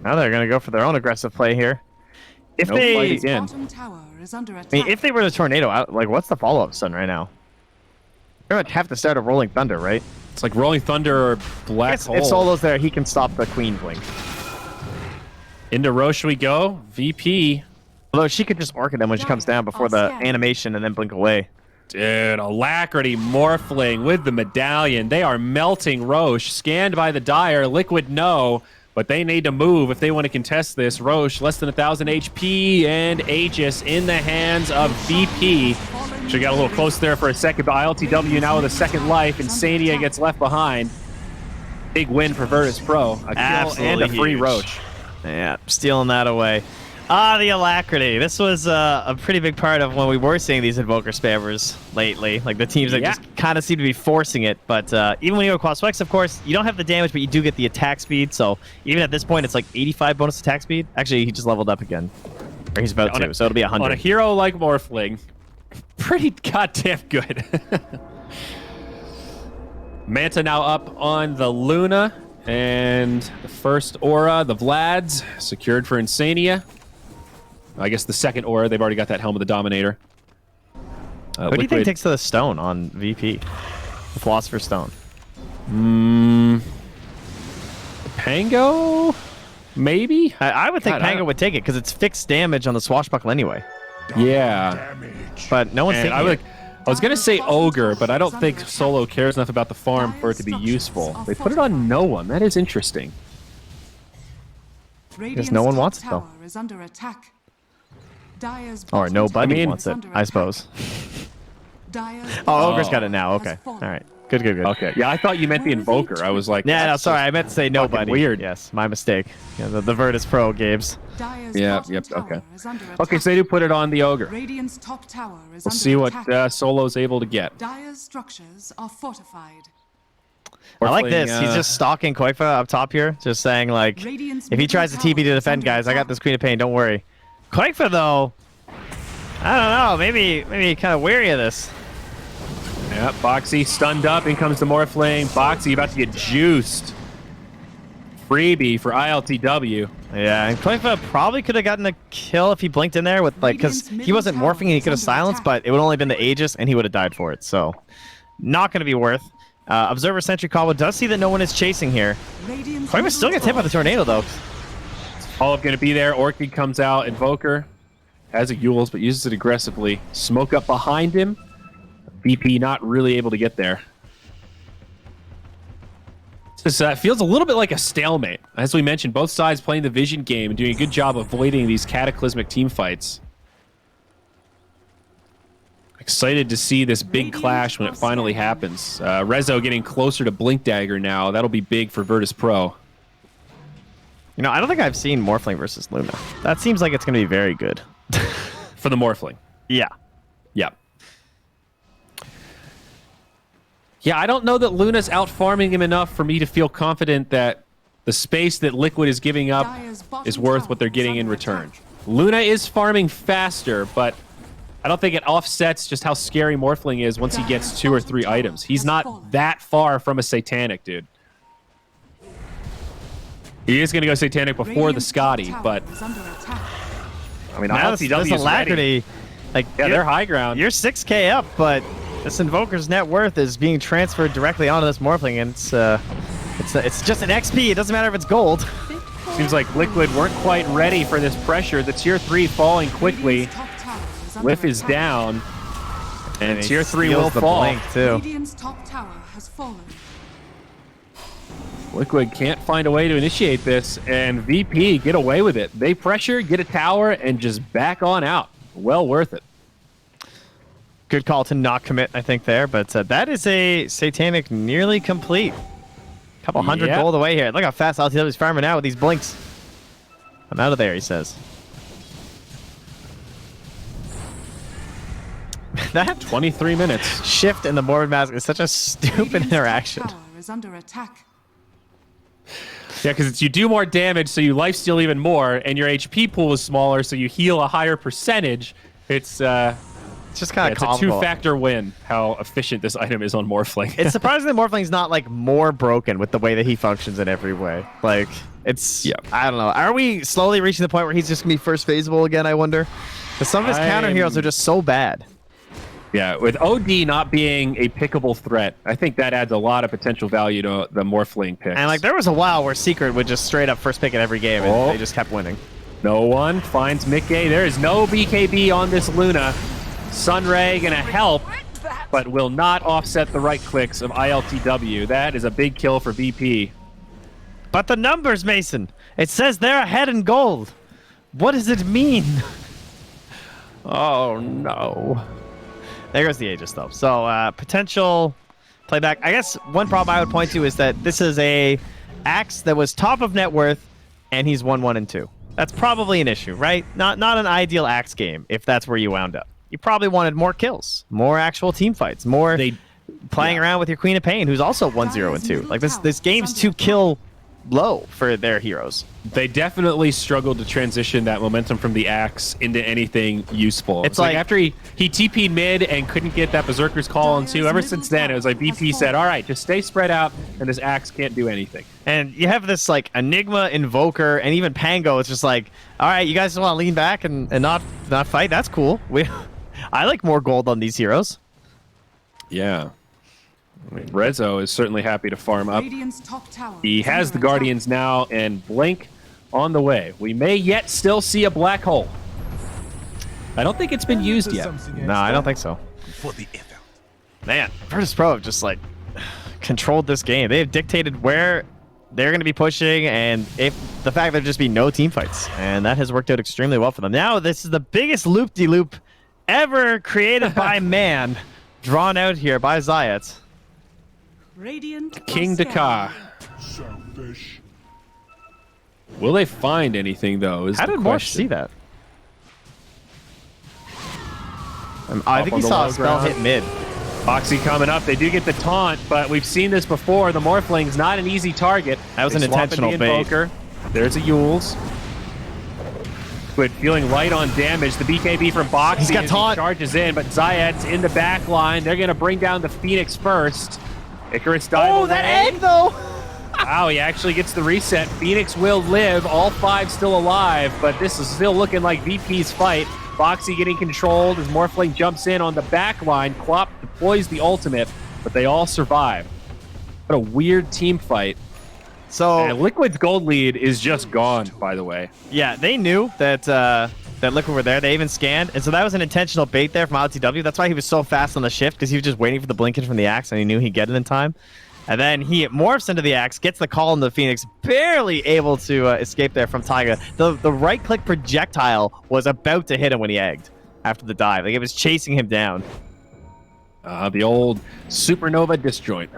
Now they're going to go for their own aggressive play here. If they... if they were to tornado out, like, what's the follow-up stun right now? They're going to have to start a Rolling Thunder, right? It's like Rolling Thunder or Black Hole. If Solo's there, he can stop the Queen Blink. Into Roche we go. VP. Although she could just Orchid them when she comes down before the animation and then blink away. Dude, Alacrity Morphling with the medallion. They are melting Roche. Scanned by the Dire. Liquid no, but they need to move if they want to contest this. Roche, less than 1,000 HP, and Aegis in the hands of VP. She got a little close there for a second, but ILTW now with a second life. Insania gets left behind. Big win for Virtus.pro. A kill and a free Roche. Yeah, stealing that away. Ah, the Alacrity. This was a pretty big part of when we were seeing these Invoker spammers lately. Like the teams that just kind of seem to be forcing it. But even when you go Quas Flex, of course, you don't have the damage, but you do get the attack speed. So even at this point, it's like 85 bonus attack speed. Actually, he just leveled up again. Or he's about to, so it'll be 100. On a hero like Morphling, pretty goddamn good. Manta now up on the Luna. And the first aura, the Vlad's, secured for Insania. I guess the second aura, they've already got that Helm of the Dominator. Who do you think takes to the stone on VP? The Philosopher's Stone. Pango? Maybe? I would think Pango would take it because it's fixed damage on the Swashbuckle anyway. Yeah. But no one's taking it. I was going to say Ogre, but I don't think Solo cares enough about the farm for it to be useful. They put it on no one. That is interesting. Because no one wants it, though. Or nobody wants it, I suppose. Oh, Ogre's got it now. Okay. All right. Good. Okay. Yeah, I thought you meant the Invoker. I was like, Yeah, no, sorry. I meant to say nobody. Weird. Yes, my mistake. Yeah, the Virtus.pro games. Yeah, yep, okay. Okay, so they do put it on the Ogre. Radiant's top tower is We'll see what Solo's able to get. Dire's structures are fortified. I like this. He's just stalking Koifa up top here, just saying, like, if he tries to TP to defend, guys, I got this Queen of Pain, don't worry. Koifa, though, I don't know, maybe kind of weary of this. Yeah, Boxy stunned up. In comes the Morphling. Boxy about to get juiced. Freebie for ILTW. Yeah, and Koifa probably could have gotten a kill if he blinked in there with, like, because he wasn't morphing and he could have silenced, but it would only been the Aegis and he would have died for it. So, not going to be worth. Observer Sentry Combo does see that no one is chasing here. Koifa still gets hit by the tornado, though. Olive going to be there. Orchid comes out. Invoker has a Yules, but uses it aggressively. Smoke up behind him. VP not really able to get there. This feels a little bit like a stalemate. As we mentioned, both sides playing the Vision game and doing a good job avoiding these cataclysmic team fights. Excited to see this big clash when it finally happens. Rezo getting closer to Blink Dagger now. That'll be big for Virtus.pro. You know, I don't think I've seen Morphling versus Luna. That seems like it's going to be very good. For the Morphling. Yeah. Yeah. Yeah, I don't know that Luna's out-farming him enough for me to feel confident that the space that Liquid is giving up is worth what they're getting in return. Luna is farming faster, but I don't think it offsets just how scary Morphling is once he gets 2 or 3 items. He's not that far from a Satanic, dude. He is going to go Satanic before the Scotty, but I mean, ILTW is alacrity. Like, yeah, they're high ground. You're 6K up, but this Invoker's net worth is being transferred directly onto this Morphling, and it's just an XP. It doesn't matter if it's gold. Seems like Liquid weren't quite ready for this pressure. The tier 3 falling quickly. Whiff is down, and tier 3 will fall. Blink too. Radiant's top tower has fallen. Liquid can't find a way to initiate this, and VP get away with it. They pressure, get a tower, and just back on out. Well worth it. Good call to not commit, I think, there, but that is a Satanic nearly complete. Couple hundred gold away here. Look how fast LTW is farming out with these blinks. I'm out of there, he says. That 23 minutes. Shift in the Morbid Mask is such a stupid interaction. Tower is under attack. Yeah, because it's you do more damage, so you lifesteal even more, and your HP pool is smaller, so you heal a higher percentage. It's just kind of it's a two-factor win, how efficient this item is on Morphling. It's surprising that Morphling's not, like, more broken with the way that he functions in every way. Like, it's... I don't know. Are we slowly reaching the point where he's just going to be first phaseable again, I wonder? Because some of his counter heroes are just so bad. Yeah, with OD not being a pickable threat, I think that adds a lot of potential value to the Morphling picks. And, like, there was a while where Secret would just straight up first pick at every game, and they just kept winning. No one finds Mickey. There is no BKB on this Luna. Sunray gonna help, but will not offset the right clicks of ILTW. That is a big kill for VP. But the numbers, Mason. It says they're ahead in gold. What does it mean? Oh, no. There goes the Aegis, though. So, potential playback. I guess one problem I would point to is that this is a Axe that was top of net worth, and he's 1-1 and 2. That's probably an issue, right? Not an ideal Axe game if that's where you wound up. You probably wanted more kills, more actual team fights, more playing around with your Queen of Pain, who's also 1-0 and 2. Like, this game's too kill low for their heroes. They definitely struggled to transition that momentum from the Axe into anything useful. It's like after he TP'd mid and couldn't get that Berserker's Call on 2, ever since then, it was like BP said, all right, just stay spread out, and this Axe can't do anything. And you have this, like, Enigma, Invoker, and even Pango. It's just like, all right, you guys just want to lean back and not fight? That's cool. I like more gold on these heroes. Yeah. I mean, Rezo is certainly happy to farm up. He has the Guardians now, and Blink on the way. We may yet still see a black hole. I don't think it's been used yet. No, I don't think so. Man, Virtus.pro have just, like, controlled this game. They have dictated where they're going to be pushing, and if the fact there'd just be no team fights. And that has worked out extremely well for them. Now, this is the biggest loop-de-loop ever created by man. drawn out here by Zayat. Radiant King are Dakar. Selfish. Will they find anything, though, is How the did Morph question. see that? I think on he the saw low a spell ground. hit mid. Foxy coming up. They do get the taunt, but we've seen this before. The Morphling's not an easy target. That was They an swap intentional in the bait. Invoker. There's a Yules. But feeling light on damage. The BKB from Boxy He's got as he taunt. charges in, but Zayat's in the back line. They're going to bring down the Phoenix first. Icarus dive Oh, that away. egg though! Wow, he actually gets the reset. Phoenix will live. All 5 still alive, but this is still looking like VP's fight. Boxy getting controlled as Morphling jumps in on the back line. Klopp deploys the ultimate, but they all survive. What a weird team fight. So And Liquid's gold lead is just gone, by the way. yeah, they knew that that Liquid were there. They even scanned, and so that was an intentional bait there from LTW. That's why he was so fast on the shift, because he was just waiting for the blinkage from the Axe, and he knew he'd get it in time. And then he morphs into the Axe, gets the call on the Phoenix, barely able to escape there from Taiga. The right-click projectile was about to hit him when he egged after the dive. Like, it was chasing him down. The old supernova disjoint.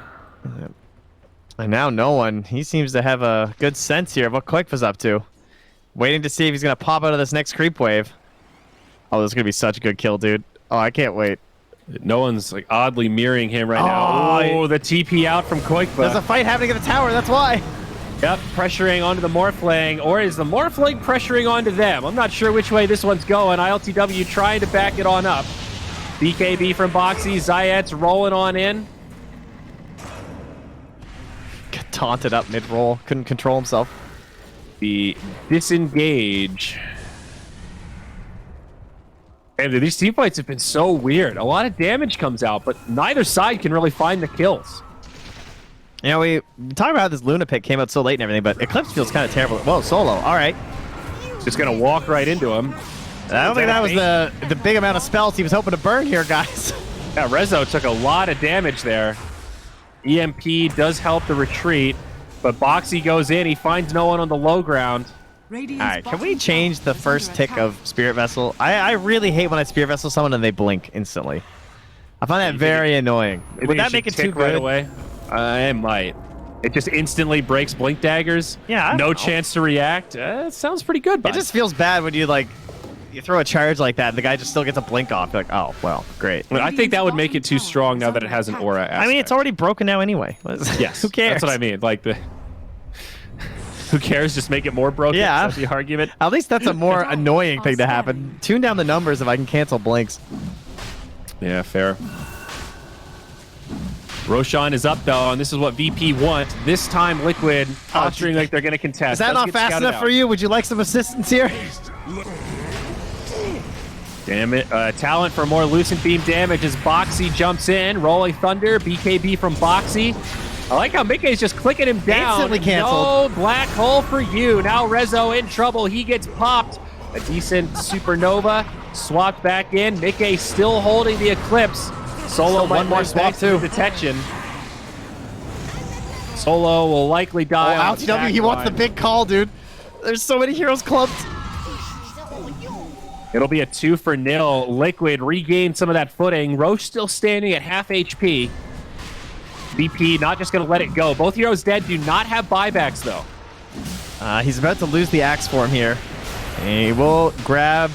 And now no one. He seems to have a good sense here of what Quick was up to. Waiting to see if he's going to pop out of this next creep wave. Oh, this is going to be such a good kill, dude. Oh, I can't wait. No one's like oddly mirroring him right now. Oh, the TP out from Koikba. There's a fight happening at the tower, that's why. Yep, pressuring onto the Morphling, or is the Morphling pressuring onto them? I'm not sure which way this one's going. ILTW trying to back it on up. BKB from Boxy, Zayat's rolling on in. Got taunted up mid-roll, couldn't control himself. The disengage. And these team fights have been so weird. A lot of damage comes out, but neither side can really find the kills. You know, we talk about how this Luna pick came out so late and everything, but Eclipse feels kind of terrible. Whoa, solo. All right. Just gonna walk right into him. I don't think that was the big amount of spells he was hoping to burn here, guys. Yeah, Rezo took a lot of damage there. EMP does help the retreat, but Boxy goes in. He finds no one on the low ground. All right, can we change the first tick of Spirit Vessel? I really hate when I Spirit Vessel someone and they blink instantly. I find that very annoying. Would that make it too right good? away? It might. It just instantly breaks blink daggers. Yeah, I no don't know. chance to react. It sounds pretty good, bud. It just feels bad when you you throw a charge like that and the guy just still gets a blink off. You're like, oh, well, great. I think that would make it too strong now that it has an aura aspect. I mean, it's already broken now anyway. Yes, Who cares? That's what I mean. Like the. Who cares? Just make it more broken. Yeah. That's the argument. At least that's a more annoying thing to happen. Tune down the numbers if I can cancel blinks. Yeah, fair. Roshan is up though, and this is what VP wants. This time, Liquid posturing like they're going to contest. Is that Does not get fast scouted enough out. for you? Would you like some assistance here? Damn it. Talent for more Lucent Beam damage as Boxy jumps in. Rolling Thunder, BKB from Boxy. I like how Mickey's just clicking him down. Instantly canceled. No black hole for you. Now Rezo in trouble. He gets popped. A decent supernova. Swapped back in. Mickey still holding the Eclipse. Solo One more lose swap, thanks to too. the detection. Solo will likely die. Oh, on the LTW, back he wants the line. big call, dude. There's so many heroes clumped. It'll be a 2-0. Liquid regained some of that footing. Roche still standing at half HP. VP not just going to let it go. Both heroes dead. Do not have buybacks, though. He's about to lose the axe form here. And he will grab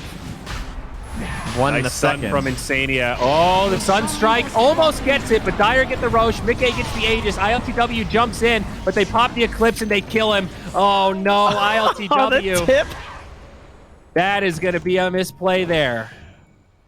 one in a Nice stun second. from Insania. Oh, the Sunstrike almost gets it, but Dyer get the Roche. Mickey gets the Aegis. ILTW jumps in, but they pop the Eclipse and they kill him. Oh, no, Oh, ILTW. the tip. That is going to be a misplay there.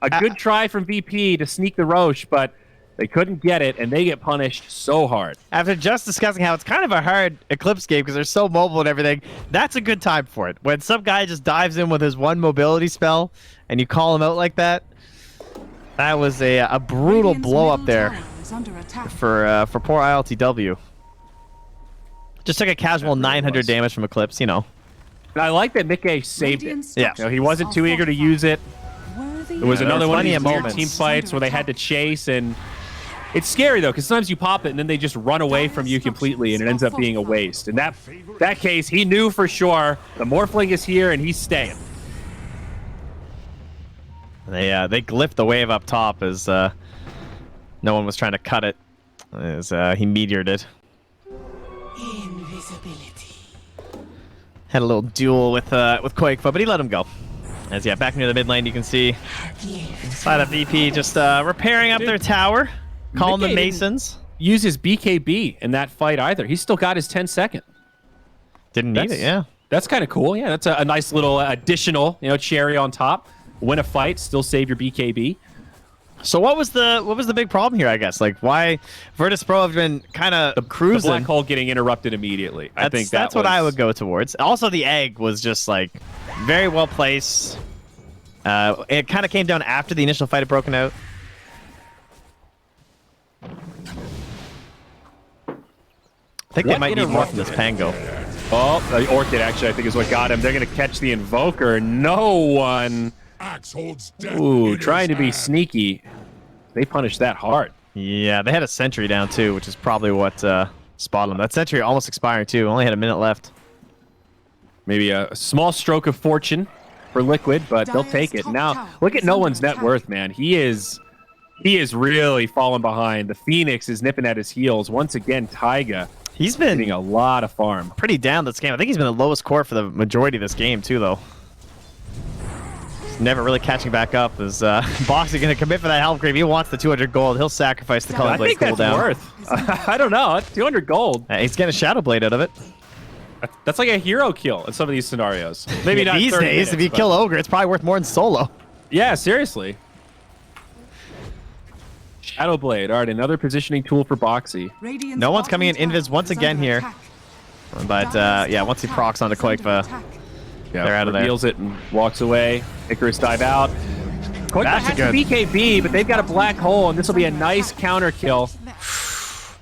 A good try from VP to sneak the Roche, but they couldn't get it, and they get punished so hard. After just discussing how it's kind of a hard Eclipse game because they're so mobile and everything, that's a good time for it. When some guy just dives in with his one mobility spell and you call him out like that, that was a brutal Radiant's blow up middle there tower is under attack. for poor ILTW. Just took a casual That really 900 was. damage from Eclipse, you know. And I like that Mickey saved it. Radiant Yeah. You know, he wasn't too eager to use it. Worthy It was Yeah, there another were one of plenty these of weird moments. team fights where they had to chase, and it's scary though because sometimes you pop it and then they just run away from you completely, and it ends up being a waste. In that case, he knew for sure the Morphling is here and he's staying. They glyphed the wave up top as No one was trying to cut it as he meteored it. Invisibility. Had a little duel with Quakefoot, but he let him go. As yeah, back near the mid lane, you can see side of VP just repairing up their tower, calling the Masons. Uses BKB in that fight either. He's still got his 10-second. Didn't need it, yeah. That's kind of cool. Yeah, that's a nice little additional, cherry on top. Win a fight, still save your BKB. So what was the big problem here? I guess like why Virtus.pro have been kind of cruising. The black hole getting interrupted immediately. I think that's what I would go towards. Also, the egg was just like very well placed. It kind of came down after the initial fight had broken out. I think they might need more from this Pango. Oh, the Orchid actually I think is what got him. They're going to catch the Invoker. No one. Axe holds death Ooh, in trying to his be hand. sneaky. They punished that hard. Yeah, they had a sentry down too, which is probably what spotted them. That sentry almost expiring too. Only had a minute left. Maybe a small stroke of fortune for Liquid, but they'll take it. Now, look at no one's net worth, man. He is really falling behind. The Phoenix is nipping at his heels. Once again, Taiga. He's been getting a lot of farm. Pretty down this game. I think he's been the lowest core for the majority of this game too, though. He's never really catching back up. Is Boxy going to commit for that health creep? He wants the 200 gold. He'll sacrifice the Culling I Blade think that's cooldown. worth. I don't know. 200 gold. He's getting a Shadow Blade out of it. That's like a hero kill in some of these scenarios. Maybe not these 30 days. minutes, If you but- kill Ogre, it's probably worth more than solo. Yeah, seriously. Shadow Blade. All right, another positioning tool for Boxy. Radiant's No one's bottom coming in tower invis once is again under here. attack. But yeah, once he procs onto Quakefa, Yeah, they're out of there. reveals it and walks away. Icarus dive out. Quakefa That's has good. a BKB, but they've got a black hole, and this will be a nice counter kill.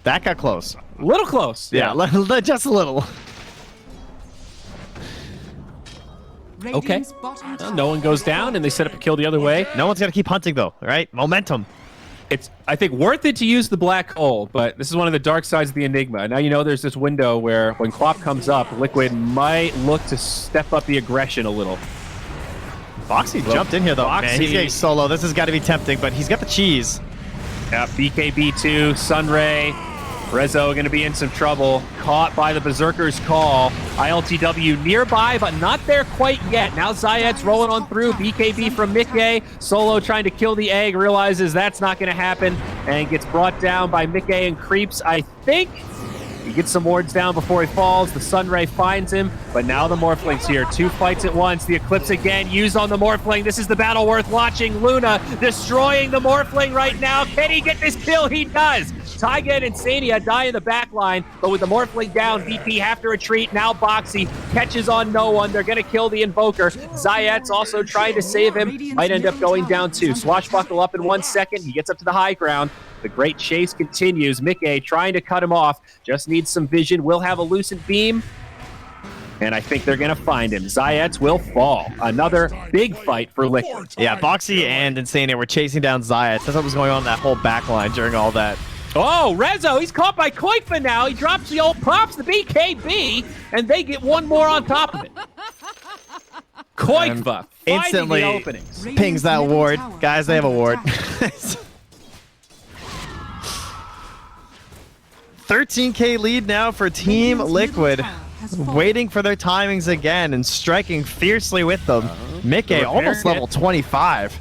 that got close. A little close. Yeah, just a little. Radiant's bottom tower No one goes is down, and they set up a kill the other way. No one's gonna keep hunting though, right? Momentum. It's, I think, worth it to use the black hole, but this is one of the dark sides of the Enigma. Now you know there's this window where when Quap comes up, Liquid might look to step up the aggression a little. Boxy jumped in here though. Man, he's Boxy- getting solo. This has got to be tempting, but he's got the cheese. Yeah, BKB2, Sunray, Rezo going to be in some trouble. Caught by the Berserker's call. ILTW nearby, but not there quite yet. Now Zayet's rolling on through. BKB from Mickey. Solo trying to kill the egg. Realizes that's not going to happen and gets brought down by Mickey and creeps, I think. He gets some wards down before he falls. The Sunray finds him, but now the Morphling's here. Two fights at once. The Eclipse again used on the Morphling. This is the battle worth watching. Luna destroying the Morphling right now. Can he get this kill? He does. Taiga and Insania die in the back line, but with the Morphling down, VP have to retreat. Now Boxy catches on no one. They're going to kill the Invoker. Zayet's also trying to save him. Might end up going down too. Swashbuckle up in 1 second. He gets up to the high ground. The great chase continues. Mickey trying to cut him off. Just needs some vision. Will have a lucent beam. And I think they're going to find him. Zayet's will fall. Another big fight for Liquid. Yeah, Boxy and Insania were chasing down Zayat. That's what was going on in that whole back line during all that. Oh, Rezo, he's caught by Koifa now. He drops the old pops, the BKB, and they get one more on top of it. Koifa finding Instantly the openings. pings that ward. Guys, they have a ward. 13k lead now for Team Liquid. Waiting for their timings again and striking fiercely with them. Mickey repair almost kit. level 25.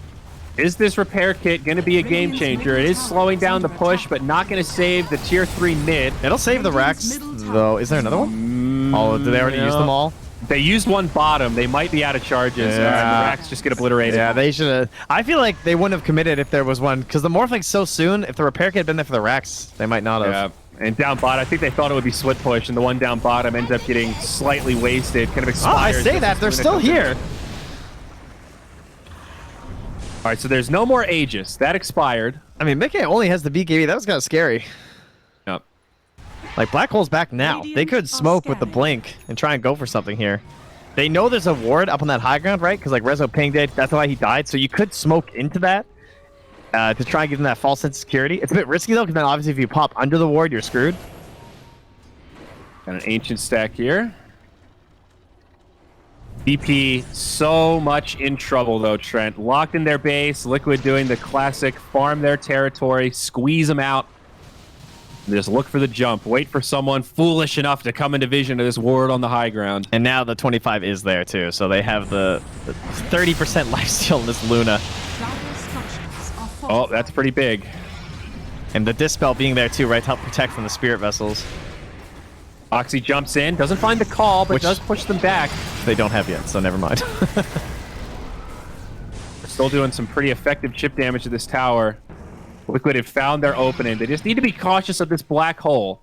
Is this repair kit going to be a game changer? It is slowing down the push, but not going to save the tier 3 mid. It'll save the Rex, though. Is there another one? Oh, did they already use them all? They used one bottom. They might be out of charges. Yeah. The racks just get obliterated. Yeah, they should have. I feel like they wouldn't have committed if there was one, because the Morphling's so soon. If the repair kit had been there for the Rex, they might not have. Yeah. And down bottom, I think they thought it would be split push, and the one down bottom ends up getting slightly wasted, kind of Oh, expires. I say that. They're still here. All right, so there's no more Aegis. That expired. I mean, Mickey only has the BKB. That was kind of scary. Yep. Like, Black Hole's back now. They could smoke with the blink and try and go for something here. They know there's a ward up on that high ground, right? Because, like, Rezo pinged it. That's why he died. So you could smoke into that to try and give them that false sense of security. It's a bit risky, though, because then obviously if you pop under the ward, you're screwed. Got an ancient stack here. VP so much in trouble though, Trent. Locked in their base, Liquid doing the classic farm their territory, squeeze them out, and just look for the jump. Wait for someone foolish enough to come into vision of this ward on the high ground. And now the 25 is there too, so they have the 30% lifesteal in this Luna. Oh, that's pretty big. And the Dispel being there too, right, to help protect from the Spirit Vessels. Oxy jumps in, doesn't find the call, but does push them back. They don't have yet, so never mind. They're still doing some pretty effective chip damage to this tower. Liquid have found their opening. They just need to be cautious of this black hole.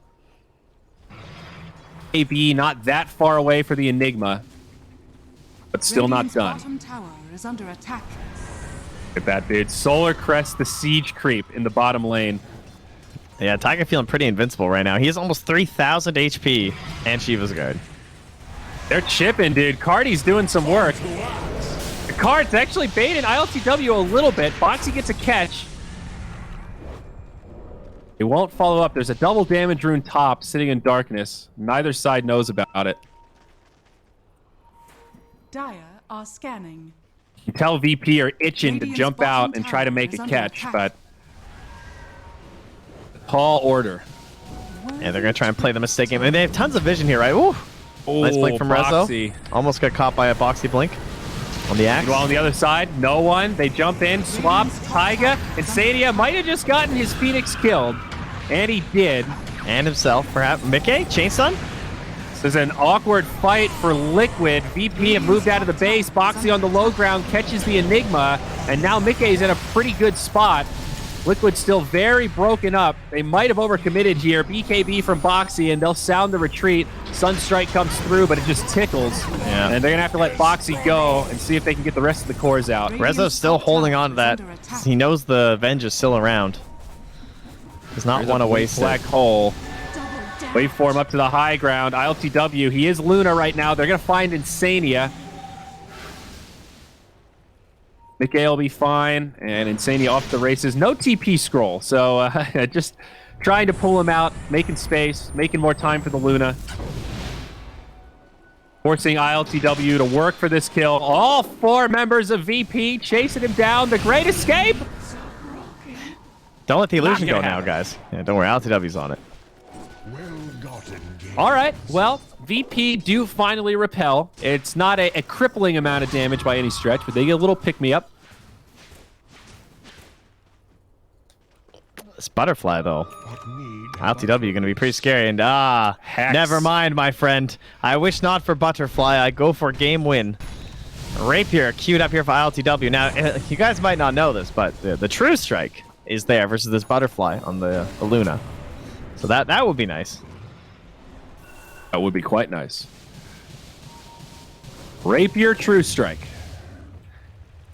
AB not that far away for the Enigma, but still not done. Bottom tower is under attack. Look at that, dude. Solar Crest, the siege creep in the bottom lane. Yeah, Taiga feeling pretty invincible right now. He has almost 3,000 HP and Shiva's Guard. They're chipping, dude. Cardi's doing some work. The Card's actually baiting ILTW a little bit. Boxy gets a catch. He won't follow up. There's a double damage rune top sitting in darkness. Neither side knows about it. Dire are scanning. You can tell VP are itching to Radiant's jump out bottom and try to tower make is a under catch, attack. but tall order. Yeah, they're going to try and play the mistake game. And they have tons of vision here, right? Ooh. Nice blink from Boxy. Rezo. Almost got caught by a Boxy blink on the axe. Meanwhile, on the other side, no one. They jump in, swap. Taiga and Sadia might have just gotten his Phoenix killed. And he did. And himself, perhaps. Mickey, chain stun? This is an awkward fight for Liquid. VP have moved out of the base. Boxy on the low ground catches the Enigma. And now Mickey's in a pretty good spot. Liquid still very broken up. They might have overcommitted here. BKB from Boxy, and they'll sound the retreat. Sunstrike comes through, but it just tickles. Yeah. And they're going to have to let Boxy go and see if they can get the rest of the cores out. Rezo's still holding on to that. He knows the Venge is still around. Does not want to waste it. Black hole. Waveform up to the high ground. ILTW, he is Luna right now. They're going to find Insania. Mickey will be fine, and Insania off the races. No TP scroll, so just trying to pull him out, making space, making more time for the Luna. Forcing ILTW to work for this kill. All 4 members of VP chasing him down. The great escape! Don't let the illusion Not go gonna now, happen. guys. Yeah, don't worry, LTW's on it. All right, well, VP do finally repel. It's not a crippling amount of damage by any stretch, but they get a little pick-me-up. This Butterfly, though. LTW going to be pretty scary. And Hex. never mind, my friend. I wish not for Butterfly. I go for game win. Rapier queued up here for LTW. Now, you guys might not know this, but the True Strike is there versus this Butterfly on the Luna. So that would be nice. That would be quite nice. Rapier True Strike.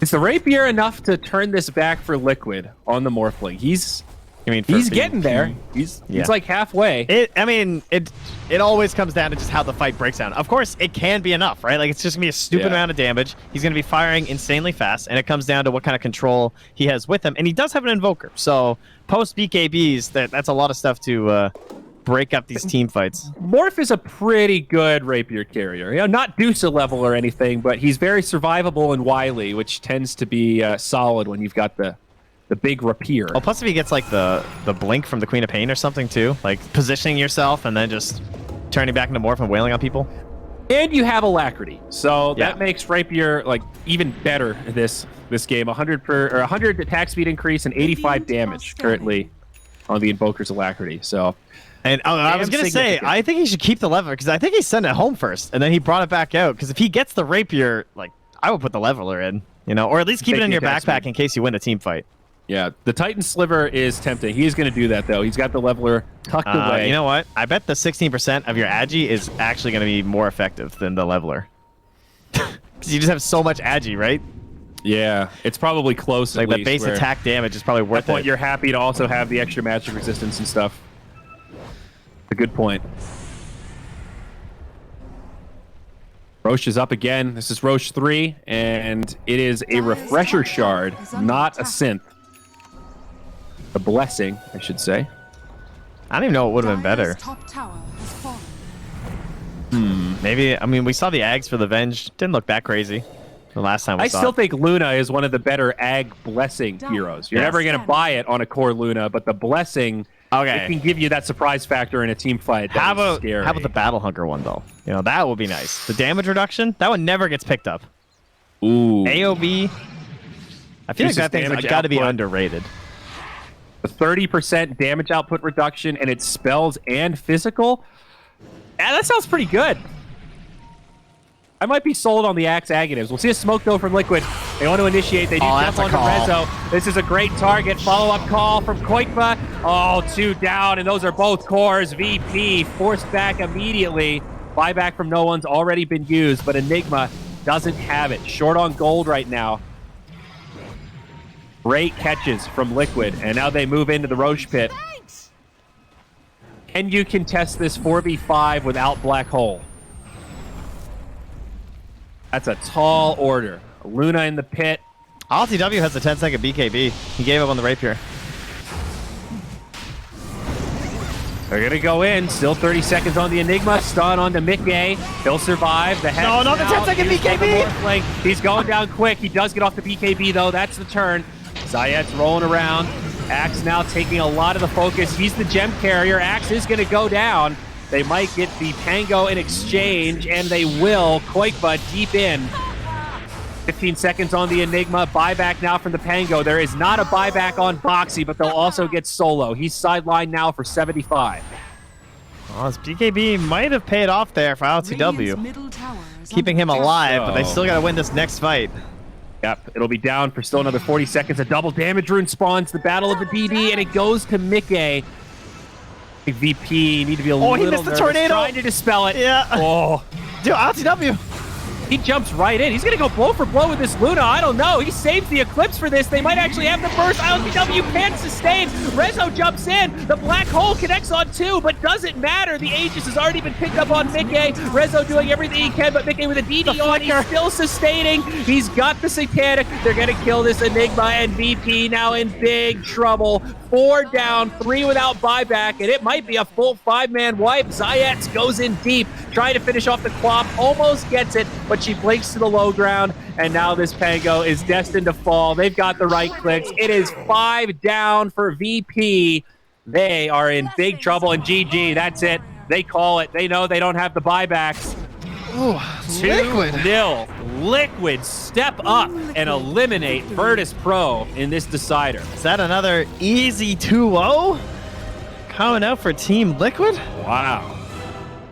Is the Rapier enough to turn this back for Liquid on the Morphling? He's getting there. He's like halfway. It always comes down to just how the fight breaks down. Of course, it can be enough, right? Like, it's just going to be a stupid amount of damage. He's going to be firing insanely fast, and it comes down to what kind of control he has with him. And he does have an Invoker. So, post-BKBs, that's a lot of stuff to break up these team fights. Morph is a pretty good Rapier carrier. You know, not Dusa level or anything, but he's very survivable and wily, which tends to be solid when you've got the big rapier. Oh, plus if he gets like the blink from the Queen of Pain or something too, like positioning yourself and then just turning back into Morph and wailing on people. And you have Alacrity, so that makes Rapier like even better this game. 100 attack speed increase and 85 damage currently on the Invoker's Alacrity. So. And I was going to say, I think he should keep the leveler because I think he sent it home first and then he brought it back out. Because if he gets the Rapier, like, I would put the leveler in, you know, or at least keep it in your backpack in case you win a team fight. Yeah, the Titan Sliver is tempting. He is going to do that, though. He's got the leveler tucked away. You know what? I bet the 16% of your Agi is actually going to be more effective than the leveler. Because you just have so much Agi, right? Yeah, it's probably close. Like, the base attack damage is probably worth it. At that point, you're happy to also have the extra magic resistance and stuff. A good point. Roche is up again. This is Roche 3, and it is a refresher shard, not a synth. A blessing, I should say. I don't even know what would have been better. Top tower has fallen. Maybe, I mean, we saw the Ags for the Venge. Didn't look that crazy the last time we saw I still it. think Luna is one of the better Ag Blessing heroes. You're never going to buy it on a core Luna, but the Blessing, it can give you that surprise factor in a team fight. How about scary. the Battle Hunker one, though? You know, that would be nice. The damage reduction, that one never gets picked up. Ooh. AOB, I feel like that thing's got to be underrated. The 30% damage output reduction, and it's spells and physical. Yeah, that sounds pretty good. I might be sold on the Axe Agatives. We'll see a smoke, though, from Liquid. They want to initiate. They do jump onto Rezo. This is a great target. Follow-up call from Koikba. Oh, 2 down, and those are both cores. VP forced back immediately. Buyback from no one's already been used, but Enigma doesn't have it. Short on gold right now. Great catches from Liquid, and now they move into the Roche pit. Can you contest this 4v5 without Black Hole? That's a tall order. Luna in the pit. LTW has a 10-second BKB. He gave up on the Rapier. They're going to go in. Still 30 seconds on the Enigma. Stun onto Mickey. He'll survive. The head. No, not the 10-second BKB. He's going down quick. He does get off the BKB, though. That's the turn. Zayet's rolling around. Axe now taking a lot of the focus. He's the gem carrier. Axe is going to go down. They might get the Pango in exchange, and they will. Koikba deep in. 15 seconds on the Enigma. Buyback now from the Pango. There is not a buyback on Boxy, but they'll also get Solo. He's sidelined now for 75. Oh, his BKB might have paid off there for LTW. Keeping him alive, but they still got to win this next fight. Yep, it'll be down for still another 40 seconds. A double damage rune spawns the Battle of the DD, and it goes to Mickey. VP need to be a little he missed the tornado. Trying to dispel it. Yeah. Oh. Dude, LTW. He jumps right in. He's going to go blow for blow with this Luna. I don't know. He saves the Eclipse for this. They might actually have the burst. LTW can't sustain. Rezo jumps in. The Black Hole connects on 2, but doesn't matter. The Aegis has already been picked up on Mickey. Rezo doing everything he can, but Mickey with a DD on. He's still sustaining. He's got the Satanic. They're going to kill this Enigma, and VP now in big trouble. 4 down, 3 without buyback, and it might be a full 5-man wipe. Zayet's goes in deep, trying to finish off the Quap, almost gets it, but she blinks to the low ground, and now this Pango is destined to fall. They've got the right clicks. It is 5 down for VP. They are in big trouble, and GG, that's it. They call it. They know they don't have the buybacks. 2-0. Liquid step up and eliminate Virtus.pro in this decider. Is that another easy 2-0 coming out for Team Liquid? Wow.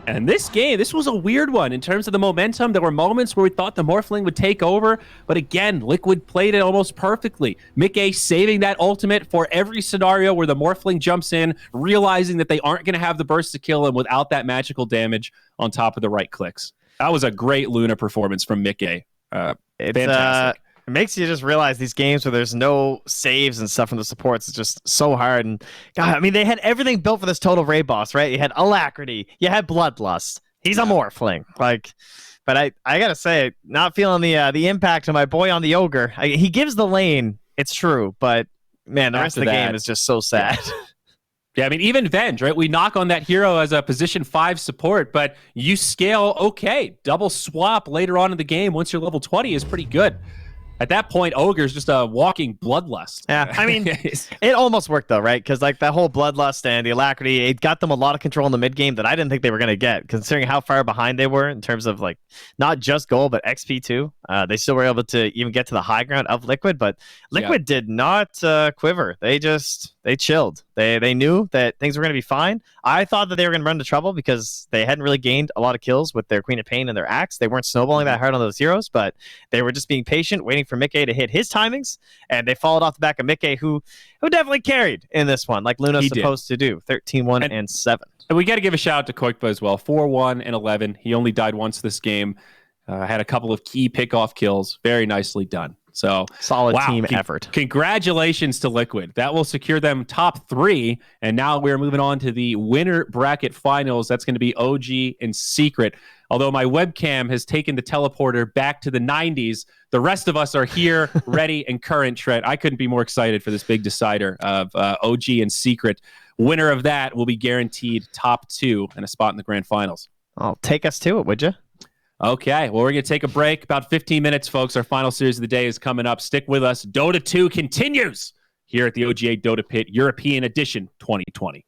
And this game, this was a weird one in terms of the momentum. There were moments where we thought the Morphling would take over, but again, Liquid played it almost perfectly. Mickey saving that ultimate for every scenario where the Morphling jumps in, realizing that they aren't going to have the burst to kill him without that magical damage on top of the right clicks. That was a great Luna performance from Mickey. Fantastic. It makes you just realize these games where there's no saves and stuff from the supports is just so hard. And God, I mean, they had everything built for this total raid boss, right? You had Alacrity, you had Bloodlust. He's a Morphling, but I gotta say, not feeling the impact of my boy on the Ogre. He gives the lane, it's true, but man, the rest of the game is just so sad. Yeah, I mean, even Venge, right? We knock on that hero as a position 5 support, but you scale okay. Double swap later on in the game once you're level 20 is pretty good. At that point, Ogre's just a walking bloodlust. Yeah, I mean, it almost worked though, right? Because like that whole bloodlust and the Alacrity, it got them a lot of control in the mid game that I didn't think they were going to get, considering how far behind they were in terms of like not just gold but XP too. They still were able to even get to the high ground of Liquid, but Liquid did not quiver. They chilled. They knew that things were going to be fine. I thought that they were going to run into trouble because they hadn't really gained a lot of kills with their Queen of Pain and their Axe. They weren't snowballing that hard on those heroes, but they were just being patient, waiting for Mickey to hit his timings, and they followed off the back of Mickey, who definitely carried in this one, like Luna's supposed to do. 13-1 and 7. And we got to give a shout out to Koikba as well. 4-1 and 11. He only died once this game. Had a couple of key pickoff kills. Very nicely done. So solid team effort. Congratulations to Liquid. That will secure them top 3. And now we're moving on to the winner bracket finals. That's going to be OG and Secret. Although my webcam has taken the teleporter back to the 90s, the rest of us are here, ready, and current, Trent. I couldn't be more excited for this big decider of OG and Secret. Winner of that will be guaranteed top 2 and a spot in the grand finals. I'll take us to it, would you? Okay, well, we're going to take a break. About 15 minutes, folks. Our final series of the day is coming up. Stick with us. Dota 2 continues here at the OGA Dota Pit European Edition 2020.